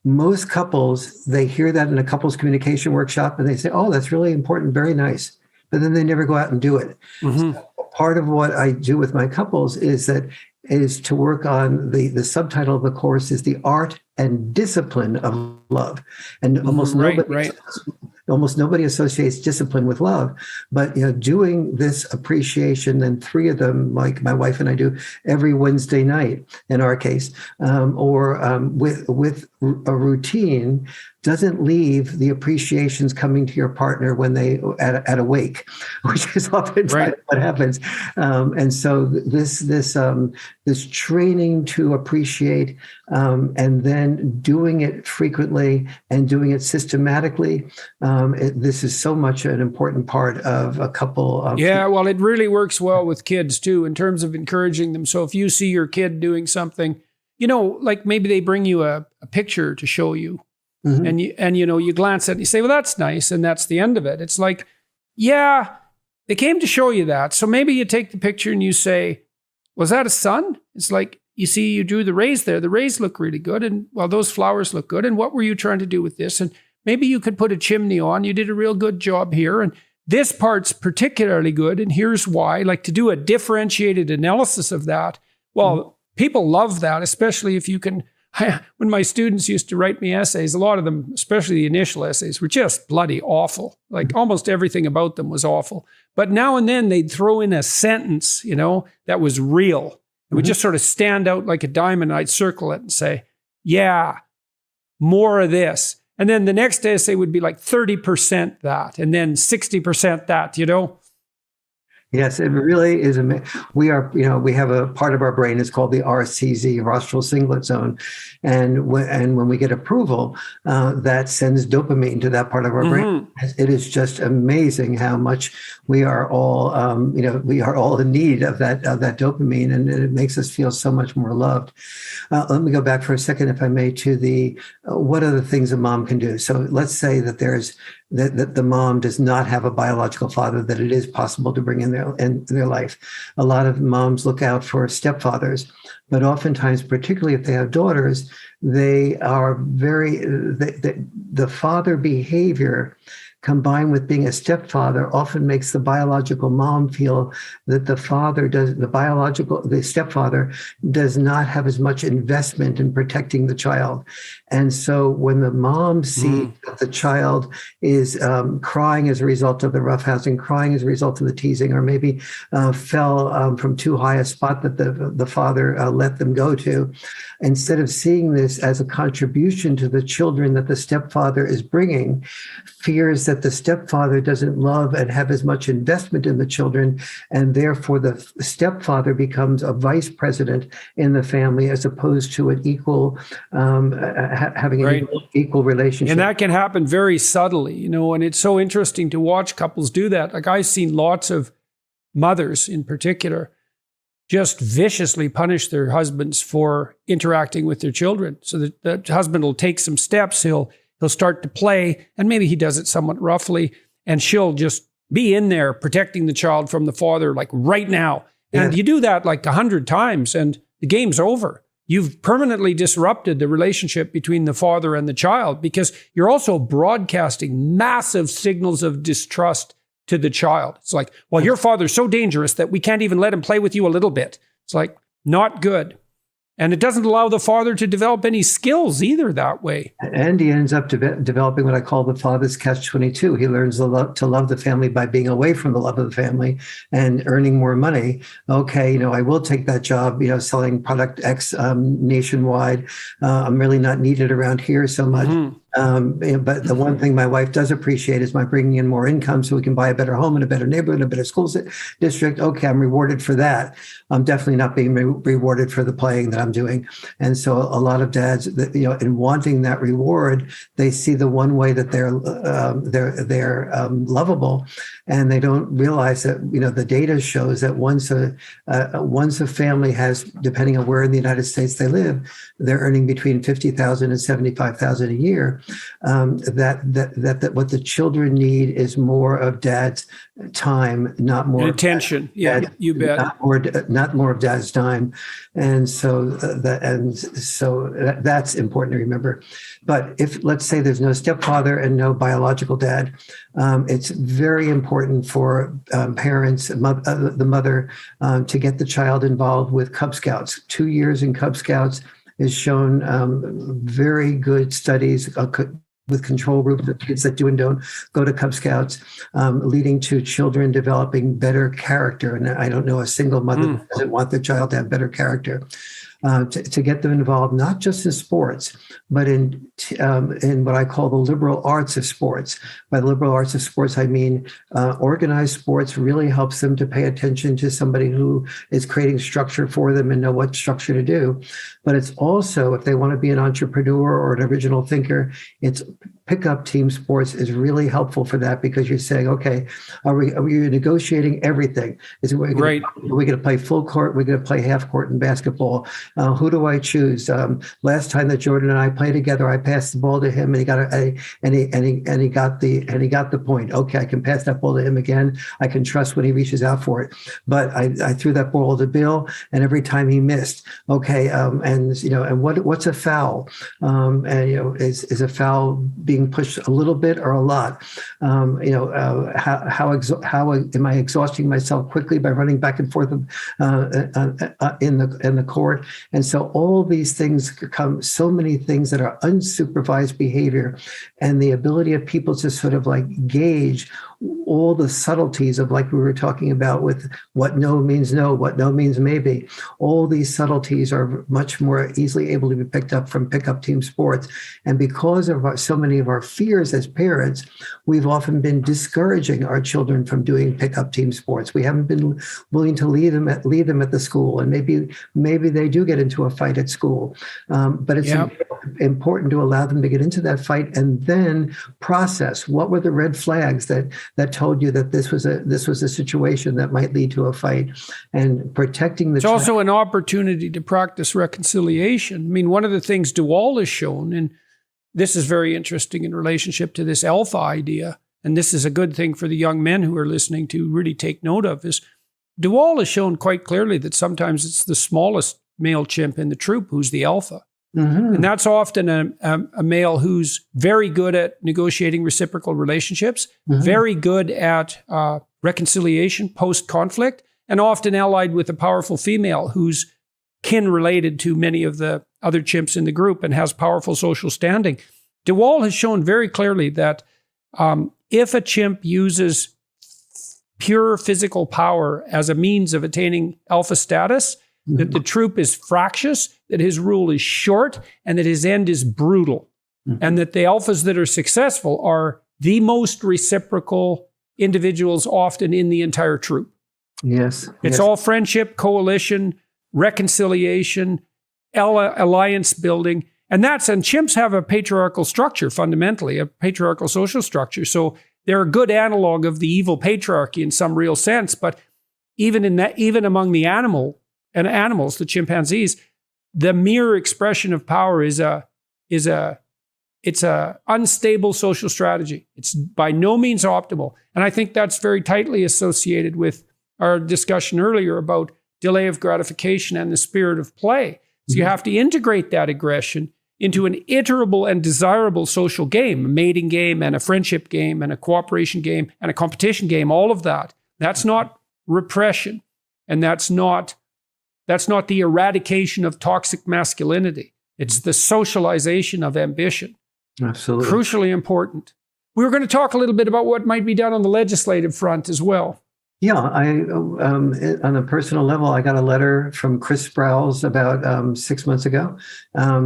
Most couples, they hear that in a couples communication workshop and they say, oh, that's really important, very nice. But then they never go out and do it. Mm-hmm. So part of what I do with my couples is to work on the subtitle of the course is the art and discipline of love. And almost nobody associates discipline with love, but doing this appreciation, and 3 of them, like my wife and I do every Wednesday night in our case, or with a routine doesn't leave the appreciations coming to your partner when they at a wake, which is often what happens. And so this training to appreciate, and then doing it frequently and doing it systematically. This is so much an important part of a couple. Well, it really works well with kids too, in terms of encouraging them. So if you see your kid doing something, like maybe they bring you a picture to show you, and you glance at it and you say, well, that's nice. And that's the end of it. It's like, yeah, they came to show you that. So maybe you take the picture and you say, was that a sun? It's like, you see, you drew the rays there. The rays look really good. And well, those flowers look good. And what were you trying to do with this? And maybe you could put a chimney on. You did a real good job here. And this part's particularly good. And here's why. Like, to do a differentiated analysis of that. Well, people love that, especially if you can. When my students used to write me essays, a lot of them, especially the initial essays, were just bloody awful. Like, almost everything about them was awful. But now and then they'd throw in a sentence, that was real. It would just sort of stand out like a diamond. I'd circle it and say, yeah, more of this. And then the next essay would be like 30% that, and then 60% that, Yes, it really is. We have a part of our brain is called the RCZ, rostral cingulate zone, and when we get approval, that sends dopamine to that part of our brain. It is just amazing how much we are all, in need of that dopamine, and it makes us feel so much more loved. Let me go back for a second, if I may, to the what are the things a mom can do. So let's say that that the mom does not have a biological father, that it is possible to bring in their life. A lot of moms look out for stepfathers, but oftentimes, particularly if they have daughters, they are the father behavior combined with being a stepfather often makes the biological mom feel that the stepfather does not have as much investment in protecting the child. And so when the mom sees that the child is crying as a result of the roughhousing, crying as a result of the teasing, or maybe fell from too high a spot that the father let them go to, instead of seeing this as a contribution to the children that the stepfather is bringing, fears that the stepfather doesn't love and have as much investment in the children, and therefore the stepfather becomes a vice president in the family as opposed to an equal, having an equal relationship. And that can happen very subtly, and it's so interesting to watch couples do that. Like, I've seen lots of mothers in particular just viciously punish their husbands for interacting with their children. So that the husband will take some steps, he'll start to play, and maybe he does it somewhat roughly, and she'll just be in there protecting the child from the father, like right now. And you do that like 100 times and the game's over. You've permanently disrupted the relationship between the father and the child, because you're also broadcasting massive signals of distrust to the child. It's like, well, your father's so dangerous that we can't even let him play with you a little bit. It's like, not good. And it doesn't allow the father to develop any skills either that way. And he ends up developing what I call the father's catch-22. He learns to love the family by being away from the love of the family and earning more money. Okay, I will take that job, selling product X nationwide. I'm really not needed around here so much. But the one thing my wife does appreciate is my bringing in more income so we can buy a better home in a better neighborhood, a better school district. Okay, I'm rewarded for that. I'm definitely not being rewarded for the playing that I'm doing. And so a lot of dads, in wanting that reward, they see the one way that they're lovable, and they don't realize that the data shows that once a family has, depending on where in the United States they live, they're earning between $50,000 and $75,000 a year. That what the children need is more of dad's time, not more attention. You bet. Not more of dad's time, and so that's important to remember. But if, let's say, there's no stepfather and no biological dad, it's very important for parents, the mother, to get the child involved with Cub Scouts. 2 years in Cub Scouts is shown very good studies with control groups of kids that do and don't go to Cub Scouts, leading to children developing better character. And I don't know a single mother that doesn't want their child to have better character. to get them involved, not just in sports, but in what I call the liberal arts of sports. By the liberal arts of sports, I mean organized sports really helps them to pay attention to somebody who is creating structure for them and know what structure to do. But it's also, if they want to be an entrepreneur or an original thinker, it's pickup team sports is really helpful for that, because you're saying, okay, are we negotiating everything? Are we going to play full court? We're going to play half court in basketball. Who do I choose? Last time that Jordan and I played together, I passed the ball to him, and he got the point. Okay, I can pass that ball to him again. I can trust when he reaches out for it. But I threw that ball to Bill, and every time he missed. Okay, and what's a foul? Is a foul being pushed a little bit or a lot? How am I exhausting myself quickly by running back and forth in the court? And so all these things come, so many things that are unsupervised behavior, and the ability of people to sort of like gauge all the subtleties of, like we were talking about with what no means no, what no means maybe. All these subtleties are much more easily able to be picked up from pickup team sports. And because of so many of our fears as parents, we've often been discouraging our children from doing pickup team sports. We haven't been willing to lead them at the school, and maybe they do get into a fight at school. But it's important to allow them to get into that fight and then process what were the red flags that told you that this was a situation that might lead to a fight, and protecting the. It's also an opportunity to practice reconciliation. I mean, one of the things Dual has shown, and this is very interesting in relationship to this alpha idea, and this is a good thing for the young men who are listening to really take note of, is Dual has shown quite clearly that sometimes it's the smallest male chimp in the troop who's the alpha. Mm-hmm. And that's often a male who's very good at negotiating reciprocal relationships, very good at reconciliation post-conflict, and often allied with a powerful female who's kin related to many of the other chimps in the group and has powerful social standing. DeWall has shown very clearly that if a chimp uses pure physical power as a means of attaining alpha status, that the troop is fractious, that his rule is short, and that his end is brutal. And that the alphas that are successful are the most reciprocal individuals often in the entire troop. Yes. It's all friendship, coalition, reconciliation, alliance building. And chimps have a patriarchal structure, fundamentally, a patriarchal social structure. So they're a good analog of the evil patriarchy in some real sense. But even among the animals, the chimpanzees, the mere expression of power is a unstable social strategy. It's by no means optimal. And I think that's very tightly associated with our discussion earlier about delay of gratification and the spirit of play. So you have to integrate that aggression into an iterable and desirable social game, a mating game and a friendship game and a cooperation game and a competition game, all of that. That's not repression. And that's not the eradication of toxic masculinity. It's the socialization of ambition. Absolutely. Crucially important. We were going to talk a little bit about what might be done on the legislative front as well. Yeah, on a personal level, I got a letter from Chris Sprouse about 6 months ago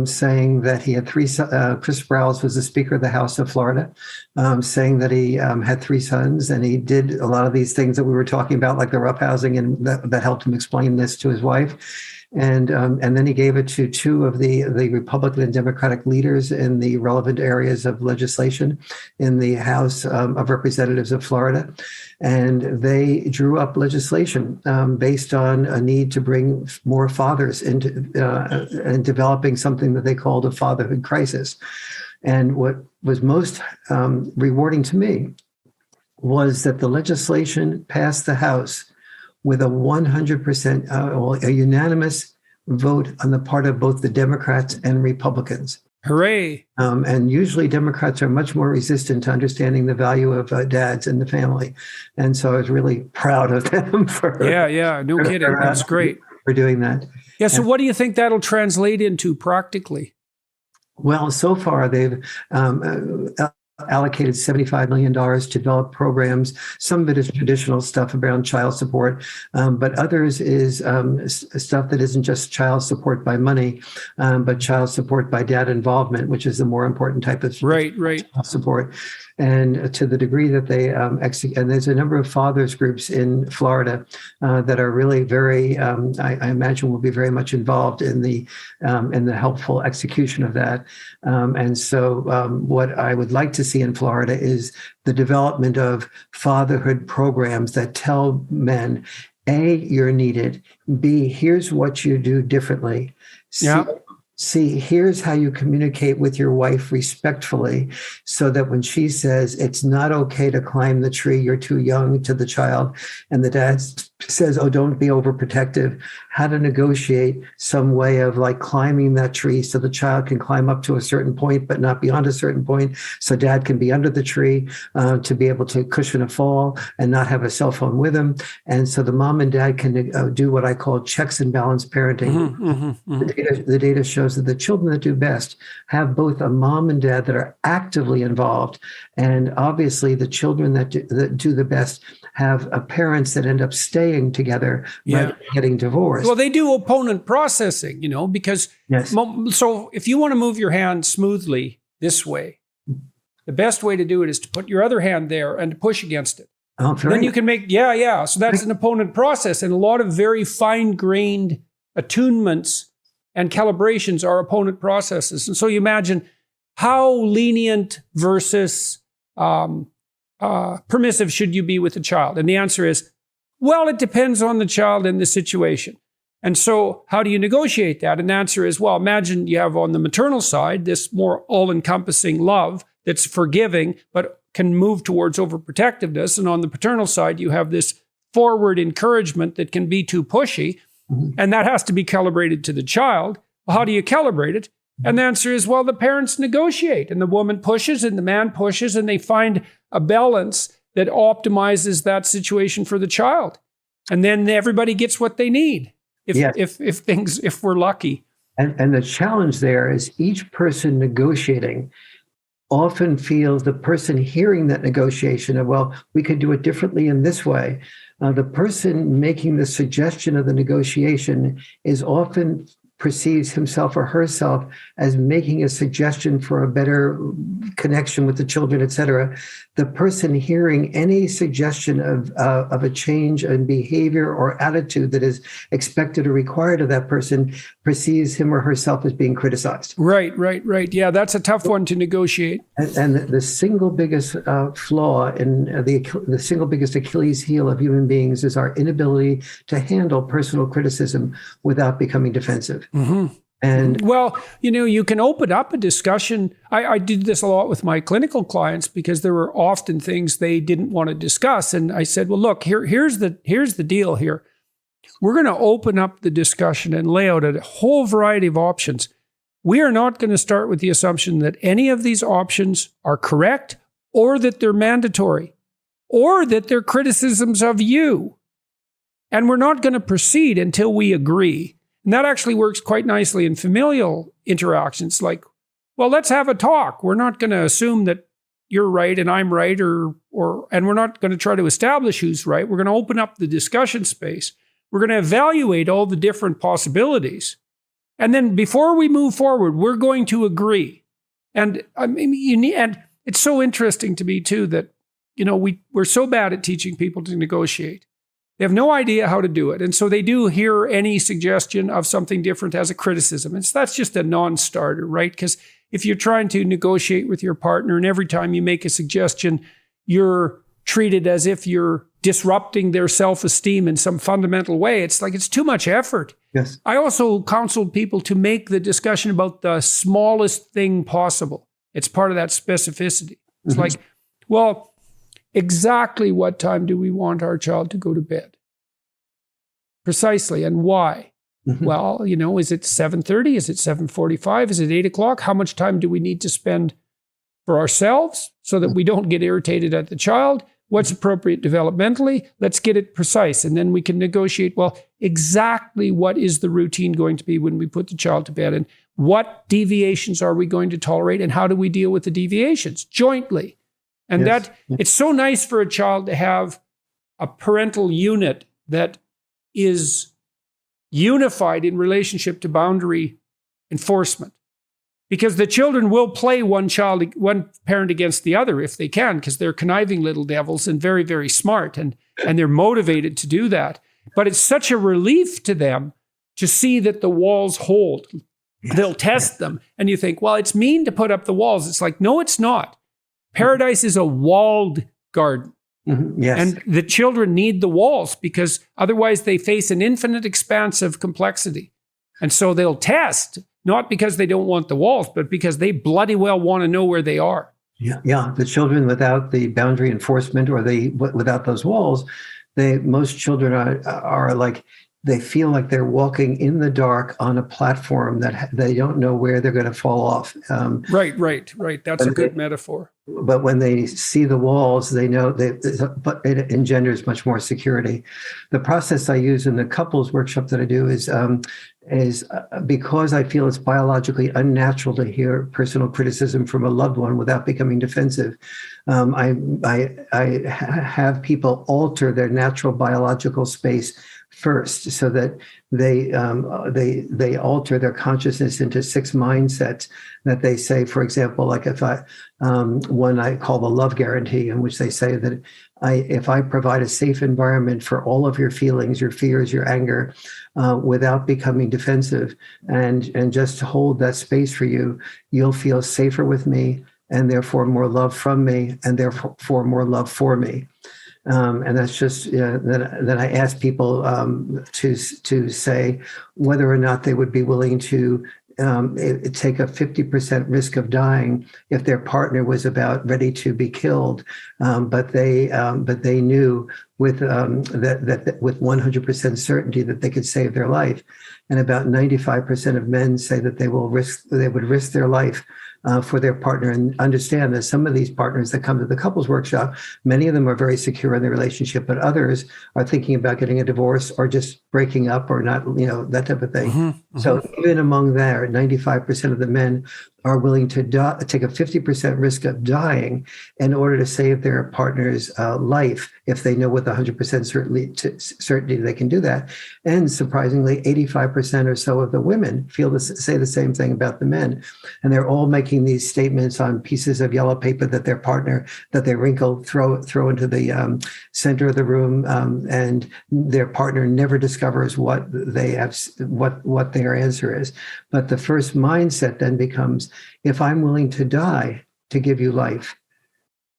saying that he had three Chris Sprouse was the Speaker of the House of Florida, saying that he had three sons, and he did a lot of these things that we were talking about, like the roughhousing, and that helped him explain this to his wife. And then he gave it to two of the Republican and Democratic leaders in the relevant areas of legislation in the House of Representatives of Florida. And they drew up legislation based on a need to bring more fathers into and developing something that they called a fatherhood crisis. And what was most rewarding to me was that the legislation passed the House with a 100%, a unanimous vote on the part of both the Democrats and Republicans. Hooray. And usually Democrats are much more resistant to understanding the value of dads in the family. And so I was really proud of them for no kidding. That's great. For doing that. Yeah, so what do you think that'll translate into practically? Well, so far they've allocated $75 million to develop programs. Some of it is traditional stuff around child support, but others is stuff that isn't just child support by money, but child support by dad involvement, which is the more important type of child support. And to the degree that they execute, and there's a number of fathers groups in Florida that are really very, I imagine, will be very much involved in the helpful execution of that. And so, what I would like to see in Florida is the development of fatherhood programs that tell men, A, you're needed. B, here's what you do differently. C, here's how you communicate with your wife respectfully, so that when she says it's not okay to climb the tree, you're too young, to the child, and the dad says, oh, don't be overprotective, how to negotiate some way of like climbing that tree so the child can climb up to a certain point, but not beyond a certain point. So dad can be under the tree to be able to cushion a fall and not have a cell phone with him. And so the mom and dad can do what I call checks and balance parenting. The data shows that the children that do best have both a mom and dad that are actively involved. And obviously the children that do the best have parents that end up staying together rather than getting divorced. Well, they do opponent processing, because so if you want to move your hand smoothly this way, the best way to do it is to put your other hand there and to push against it. Oh, then you can make, So that's an opponent process. And a lot of very fine-grained attunements and calibrations are opponent processes. And so you imagine how lenient versus permissive should you be with the child? And the answer is, well, it depends on the child and the situation. And so how do you negotiate that? And the answer is, well, imagine you have on the maternal side this more all-encompassing love that's forgiving, but can move towards overprotectiveness. And on the paternal side, you have this forward encouragement that can be too pushy. And that has to be calibrated to the child. Well, how do you calibrate it? And the answer is, well, the parents negotiate, and the woman pushes and the man pushes, and they find a balance that optimizes that situation for the child. And then everybody gets what they need if we're lucky. And the challenge there is each person negotiating often feels the person hearing that negotiation of, well, we could do it differently in this way. The person making the suggestion of the negotiation is often perceives himself or herself as making a suggestion for a better connection with the children, et cetera. The person hearing any suggestion of a change in behavior or attitude that is expected or required of that person perceives him or herself as being criticized. Right. Yeah, that's a tough one to negotiate. And the single biggest flaw in the single biggest Achilles heel of human beings is our inability to handle personal criticism without becoming defensive. Mm-hmm. And well, you can open up a discussion. I did this a lot with my clinical clients because there were often things they didn't want to discuss. And I said, well, look, here's the deal here. We're going to open up the discussion and lay out a whole variety of options. We are not going to start with the assumption that any of these options are correct or that they're mandatory or that they're criticisms of you. And we're not going to proceed until we agree. And that actually works quite nicely in familial interactions. Like, well, let's have a talk. We're not going to assume that you're right and I'm right, and we're not going to try to establish who's right. We're going to open up the discussion space. We're going to evaluate all the different possibilities. And then before we move forward, we're going to agree. And I mean, and it's so interesting to me too that, we're so bad at teaching people to negotiate. They have no idea how to do it. And so they do hear any suggestion of something different as a criticism. And so that's just a non-starter, right? Because if you're trying to negotiate with your partner and every time you make a suggestion, you're treated as if you're disrupting their self-esteem in some fundamental way, it's like it's too much effort. Yes. I also counseled people to make the discussion about the smallest thing possible. It's part of that specificity. It's like, well, exactly what time do we want our child to go to bed? Precisely, and why? Well, is it 7:30? Is it 7:45? Is it 8 o'clock? How much time do we need to spend for ourselves so that we don't get irritated at the child? What's appropriate developmentally? Let's get it precise. And then we can negotiate, well, exactly what is the routine going to be when we put the child to bed, and what deviations are we going to tolerate, and how do we deal with the deviations jointly. And Yes. that it's so nice for a child to have a parental unit that is unified in relationship to boundary enforcement. Because the children will play one parent against the other if they can, because they're conniving little devils and very, very smart, and they're motivated to do that. But it's such a relief to them to see that the walls hold. They'll test them. And you think, well, it's mean to put up the walls. It's like, no, it's not. Paradise is a walled garden. Mhm. Yes. And the children need the walls, because otherwise they face an infinite expanse of complexity. And so they'll test, not because they don't want the walls, but because they bloody well want to know where they are. Yeah. The children without the boundary enforcement, or without those walls, most children are like, they feel like they're walking in the dark on a platform that they don't know where they're going to fall off. Right. That's a good metaphor. But when they see the walls, they know but it engenders much more security. The process I use in the couples workshop that I do is because I feel it's biologically unnatural to hear personal criticism from a loved one without becoming defensive. I have people alter their natural biological space first, so that they alter their consciousness into 6 mindsets that they say. For example, like if one I call the love guarantee, in which they say that if I provide a safe environment for all of your feelings, your fears, your anger, without becoming defensive, and just to hold that space for you, you'll feel safer with me, and therefore more love from me, and therefore more love for me. And that's just then I ask people to say whether or not they would be willing to take a 50% risk of dying if their partner was about ready to be killed, but they knew with that with 100% certainty that they could save their life. And about 95% of men say that they would risk their life for their partner, and understand that some of these partners that come to the couples workshop, many of them are very secure in their relationship, but others are thinking about getting a divorce or just breaking up, or not, that type of thing. Mm-hmm. So even among there, 95% of the men are willing to take a 50% risk of dying in order to save their partner's life, if they know with 100% certainty they can do that. And surprisingly, 85% or so of the women say the same thing about the men. And they're all making these statements on pieces of yellow paper that their partner, that they wrinkle, throw into the center of the room, and their partner never discovers what their answer is. But the first mindset then becomes, if I'm willing to die to give you life,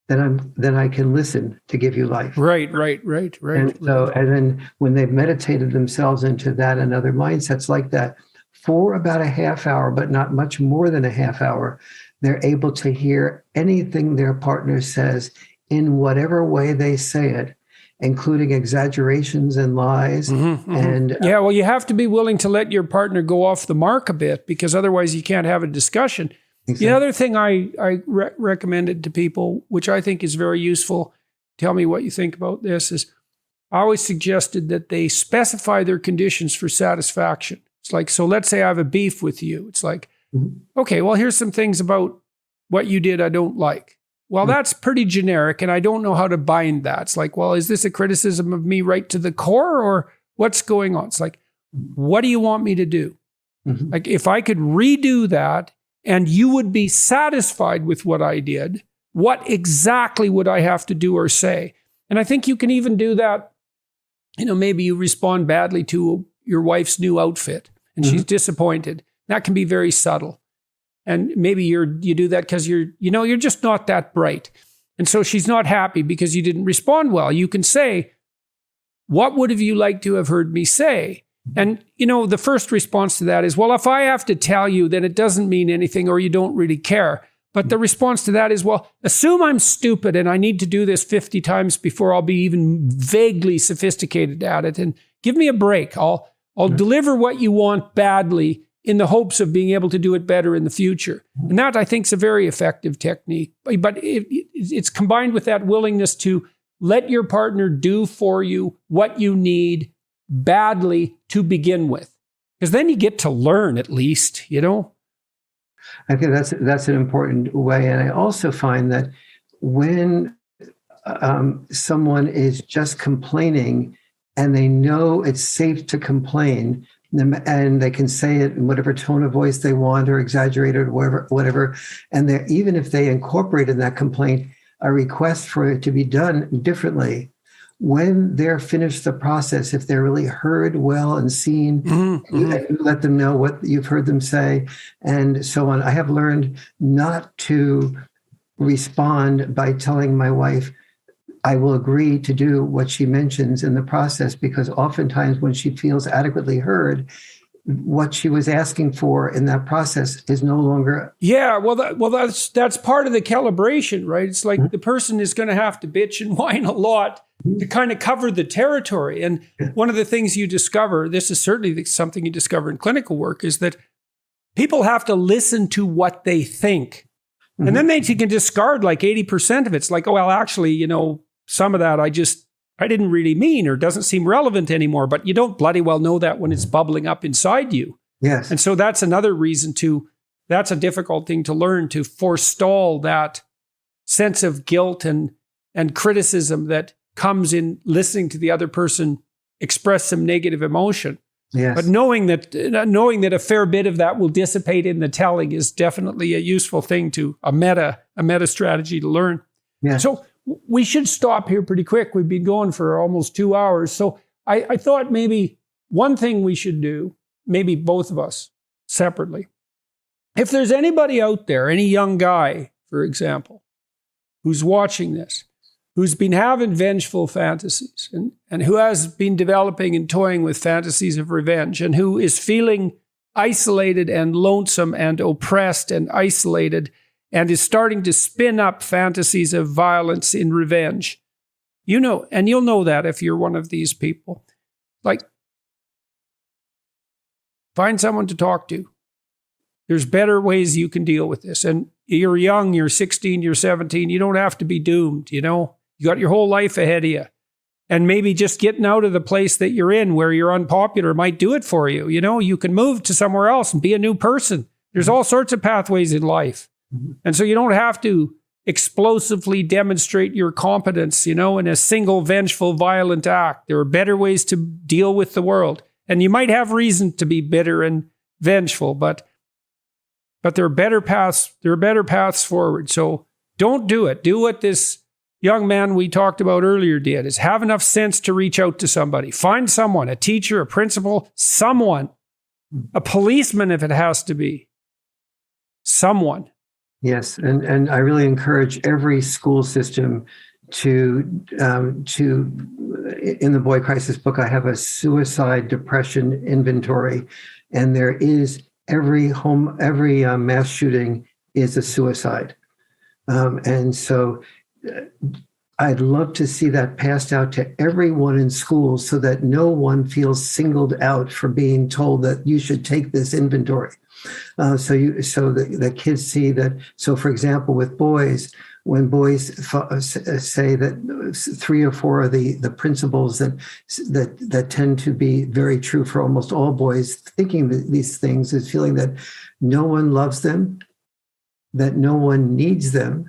then I can listen to give you life. Right. And then when they've meditated themselves into that and other mindsets like that for about a half hour, but not much more than a half hour, they're able to hear anything their partner says in whatever way they say it, including exaggerations and lies. Mm-hmm. And well, you have to be willing to let your partner go off the mark a bit, because otherwise you can't have a discussion. Exactly. The other thing I recommended to people, which I think is very useful, tell me what you think about this, is I always suggested that they specify their conditions for satisfaction. It's like, so let's say I have a beef with you. It's like, okay, well, here's some things about what you did I don't like. Well, that's pretty generic, and I don't know how to bind that. It's like, well, is this a criticism of me right to the core, or what's going on? It's like, what do you want me to do? Mm-hmm. Like, if I could redo that and you would be satisfied with what I did, what exactly would I have to do or say? And I think you can even do that. Maybe you respond badly to your wife's new outfit and she's disappointed. That can be very subtle. And maybe you do that because you're just not that bright. And so she's not happy because you didn't respond well. You can say, what would have you liked to have heard me say? And, the first response to that is, well, if I have to tell you, then it doesn't mean anything, or you don't really care. But the response to that is, well, assume I'm stupid and I need to do this 50 times before I'll be even vaguely sophisticated at it. And give me a break. I'll deliver what you want badly in the hopes of being able to do it better in the future. And that, I think, is a very effective technique. But it's combined with that willingness to let your partner do for you what you need badly to begin with? Because then you get to learn at least, you know? I think that's an important way. And I also find that when someone is just complaining and they know it's safe to complain, and they can say it in whatever tone of voice they want or exaggerate it or whatever. And even if they incorporate in that complaint a request for it to be done differently, when they're finished the process, if they're really heard well and seen, you let them know what you've heard them say and so on. I have learned not to respond by telling my wife, I will agree to do what she mentions in the process, because oftentimes when she feels adequately heard, what she was asking for in that process is no longer. Yeah, that's part of the calibration, right? It's like the person is going to have to bitch and whine a lot to kind of cover the territory. And one of the things you discover, this is certainly something you discover in clinical work, is that people have to listen to what they think. And then they can discard like 80% of it. It's like, oh, well, actually, you know, some of that I didn't really mean or doesn't seem relevant anymore, but you don't bloody well know that when it's bubbling up inside you. Yes. And so that's another reason that's a difficult thing to learn, to forestall that sense of guilt and criticism that comes in listening to the other person express some negative emotion. Yes. But knowing that a fair bit of that will dissipate in the telling is definitely a useful thing, a meta strategy to learn. Yes. So we should stop here pretty quick. We've been going for almost 2 hours. So I thought maybe one thing we should do, maybe both of us separately, if there's anybody out there, any young guy, for example, who's watching this, who's been having vengeful fantasies and who has been developing and toying with fantasies of revenge and who is feeling isolated and lonesome and oppressed and isolated and is starting to spin up fantasies of violence in revenge. You know, and you'll know that if you're one of these people. Like, find someone to talk to. There's better ways you can deal with this. And you're young, you're 16, you're 17, you don't have to be doomed, you know? You got your whole life ahead of you. And maybe just getting out of the place that you're in where you're unpopular might do it for you. You know, you can move to somewhere else and be a new person. There's all sorts of pathways in life. And so you don't have to explosively demonstrate your competence, you know, in a single vengeful, violent act. There are better ways to deal with the world. And you might have reason to be bitter and vengeful, but there are better paths. There are better paths forward. So don't do it. Do what this young man we talked about earlier did, is have enough sense to reach out to somebody. Find someone, a teacher, a principal, someone, a policeman if it has to be. Someone. Yes, and I really encourage every school system to in the Boy Crisis book, I have a suicide depression inventory, and there is every mass shooting is a suicide, and so I'd love to see that passed out to everyone in schools so that no one feels singled out for being told that you should take this inventory. So the kids see that. So, for example, with boys, when boys say that 3 or 4 of the principles that tend to be very true for almost all boys thinking these things is feeling that no one loves them, that no one needs them.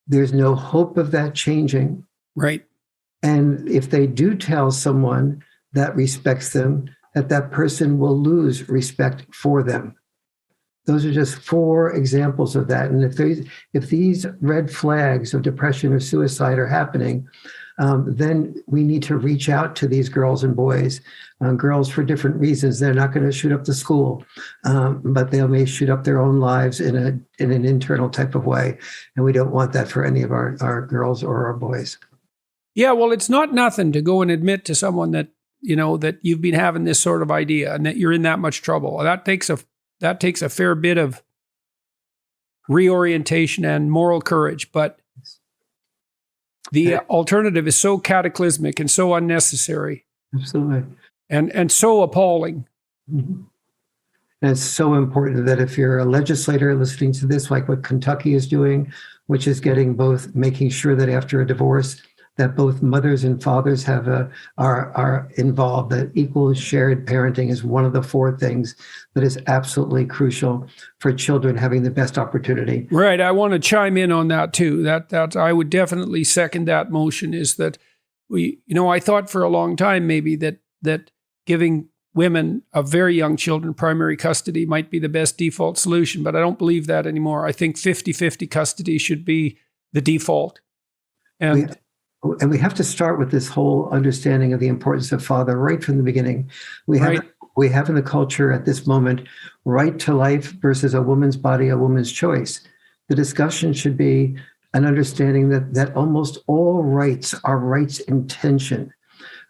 There's no hope of that changing. Right. And if they do tell someone that respects them, that person will lose respect for them. Those are just 4 examples of that. And if these red flags of depression or suicide are happening, then we need to reach out to these girls and boys. Girls for different reasons. They're not going to shoot up the school, but they may shoot up their own lives in an internal type of way. And we don't want that for any of our girls or our boys. Yeah, well, it's not nothing to go and admit to someone that, you know, that you've been having this sort of idea and that you're in that much trouble. That takes a fair bit of reorientation and moral courage, but the alternative is so cataclysmic and so unnecessary. Absolutely. And so appalling. Mm-hmm. And it's so important that if you're a legislator listening to this, like what Kentucky is doing, which is making sure that after a divorce, that both mothers and fathers are involved, that equal shared parenting is one of the 4 things that is absolutely crucial for children having the best opportunity. Right. I want to chime in on that too. That I would definitely second that motion, is that I thought for a long time maybe that giving women of very young children primary custody might be the best default solution, but I don't believe that anymore. I think 50-50 custody should be the default. And we have to start with this whole understanding of the importance of father right from the beginning. We have in the culture at this moment, right to life versus a woman's body, a woman's choice. The discussion should be an understanding that almost all rights are rights in tension.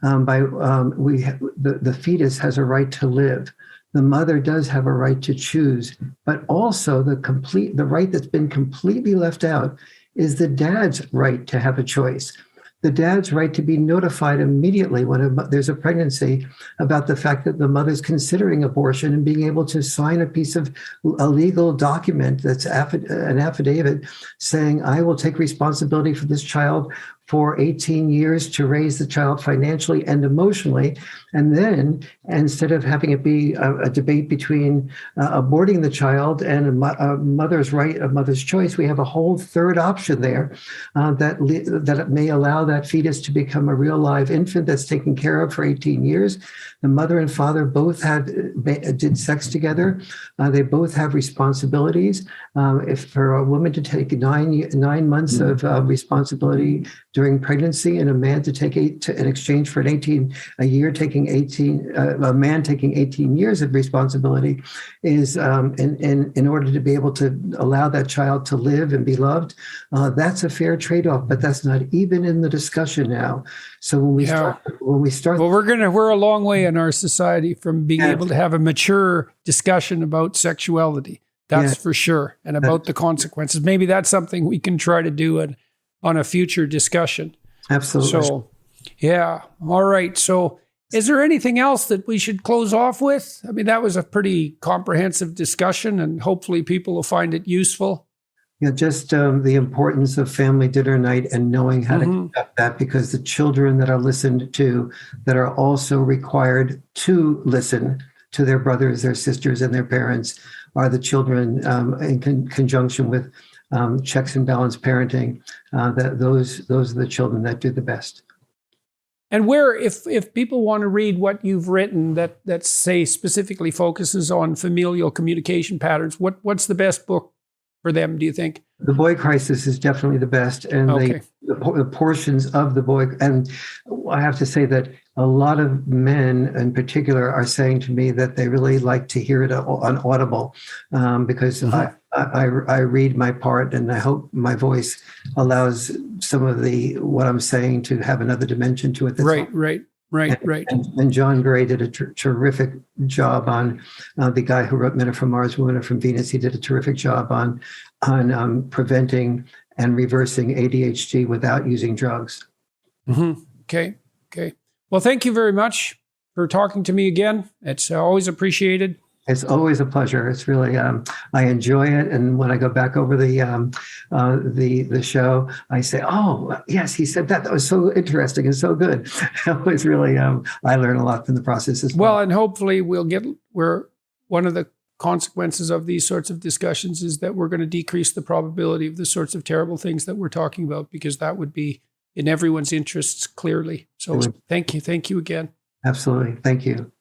The fetus has a right to live. The mother does have a right to choose, but also the right that's been completely left out is the dad's right to have a choice. The dad's right to be notified immediately when there's a pregnancy about the fact that the mother's considering abortion, and being able to sign a piece of a legal document that's an affidavit saying, I will take responsibility for this child for 18 years to raise the child financially and emotionally. And then, instead of having it be a debate between aborting the child and a mother's right, a mother's choice, we have a whole third option there that may allow that fetus to become a real live infant that's taken care of for 18 years. The mother and father both did sex together. They both have responsibilities. If for a woman to take 9 months of responsibility during pregnancy, and a man to take in exchange for a man taking 18 years of responsibility, is in order to be able to allow that child to live and be loved. That's a fair trade-off, but that's not even in the discussion now. So when we start, well, we're a long way in our society from being able to have a mature discussion about sexuality. That's for sure, and about the consequences. Maybe that's something we can try to do on a future discussion. Absolutely. So, yeah. All right. So, is there anything else that we should close off with? I mean, that was a pretty comprehensive discussion, and hopefully people will find it useful. Yeah, just the importance of family dinner night and knowing how to conduct that, because the children that are listened to, that are also required to listen to their brothers, their sisters, and their parents, are the children in conjunction with checks and balance parenting. Those are the children that do the best. And where, if people want to read what you've written that say specifically focuses on familial communication patterns, what's the best book for them, do you think? The Boy Crisis is definitely the best, and the portions of the boy. And I have to say that a lot of men in particular are saying to me that they really like to hear it on Audible, because I read my part, and I hope my voice allows some of what I'm saying to have another dimension to it. Right. And John Gray did a terrific job on the guy who wrote Men Are From Mars, Women Are From Venus. He did a terrific job on preventing and reversing ADHD without using drugs. Okay. Well, thank you very much for talking to me again. It's always appreciated. It's always a pleasure. It's really, I enjoy it. And when I go back over the show, I say, oh, yes, he said that. That was so interesting and so good. It was really, I learn a lot from the process as well. Well, and hopefully where one of the consequences of these sorts of discussions is that we're going to decrease the probability of the sorts of terrible things that we're talking about, because that would be in everyone's interests, clearly. So thank you. Thank you again. Absolutely. Thank you.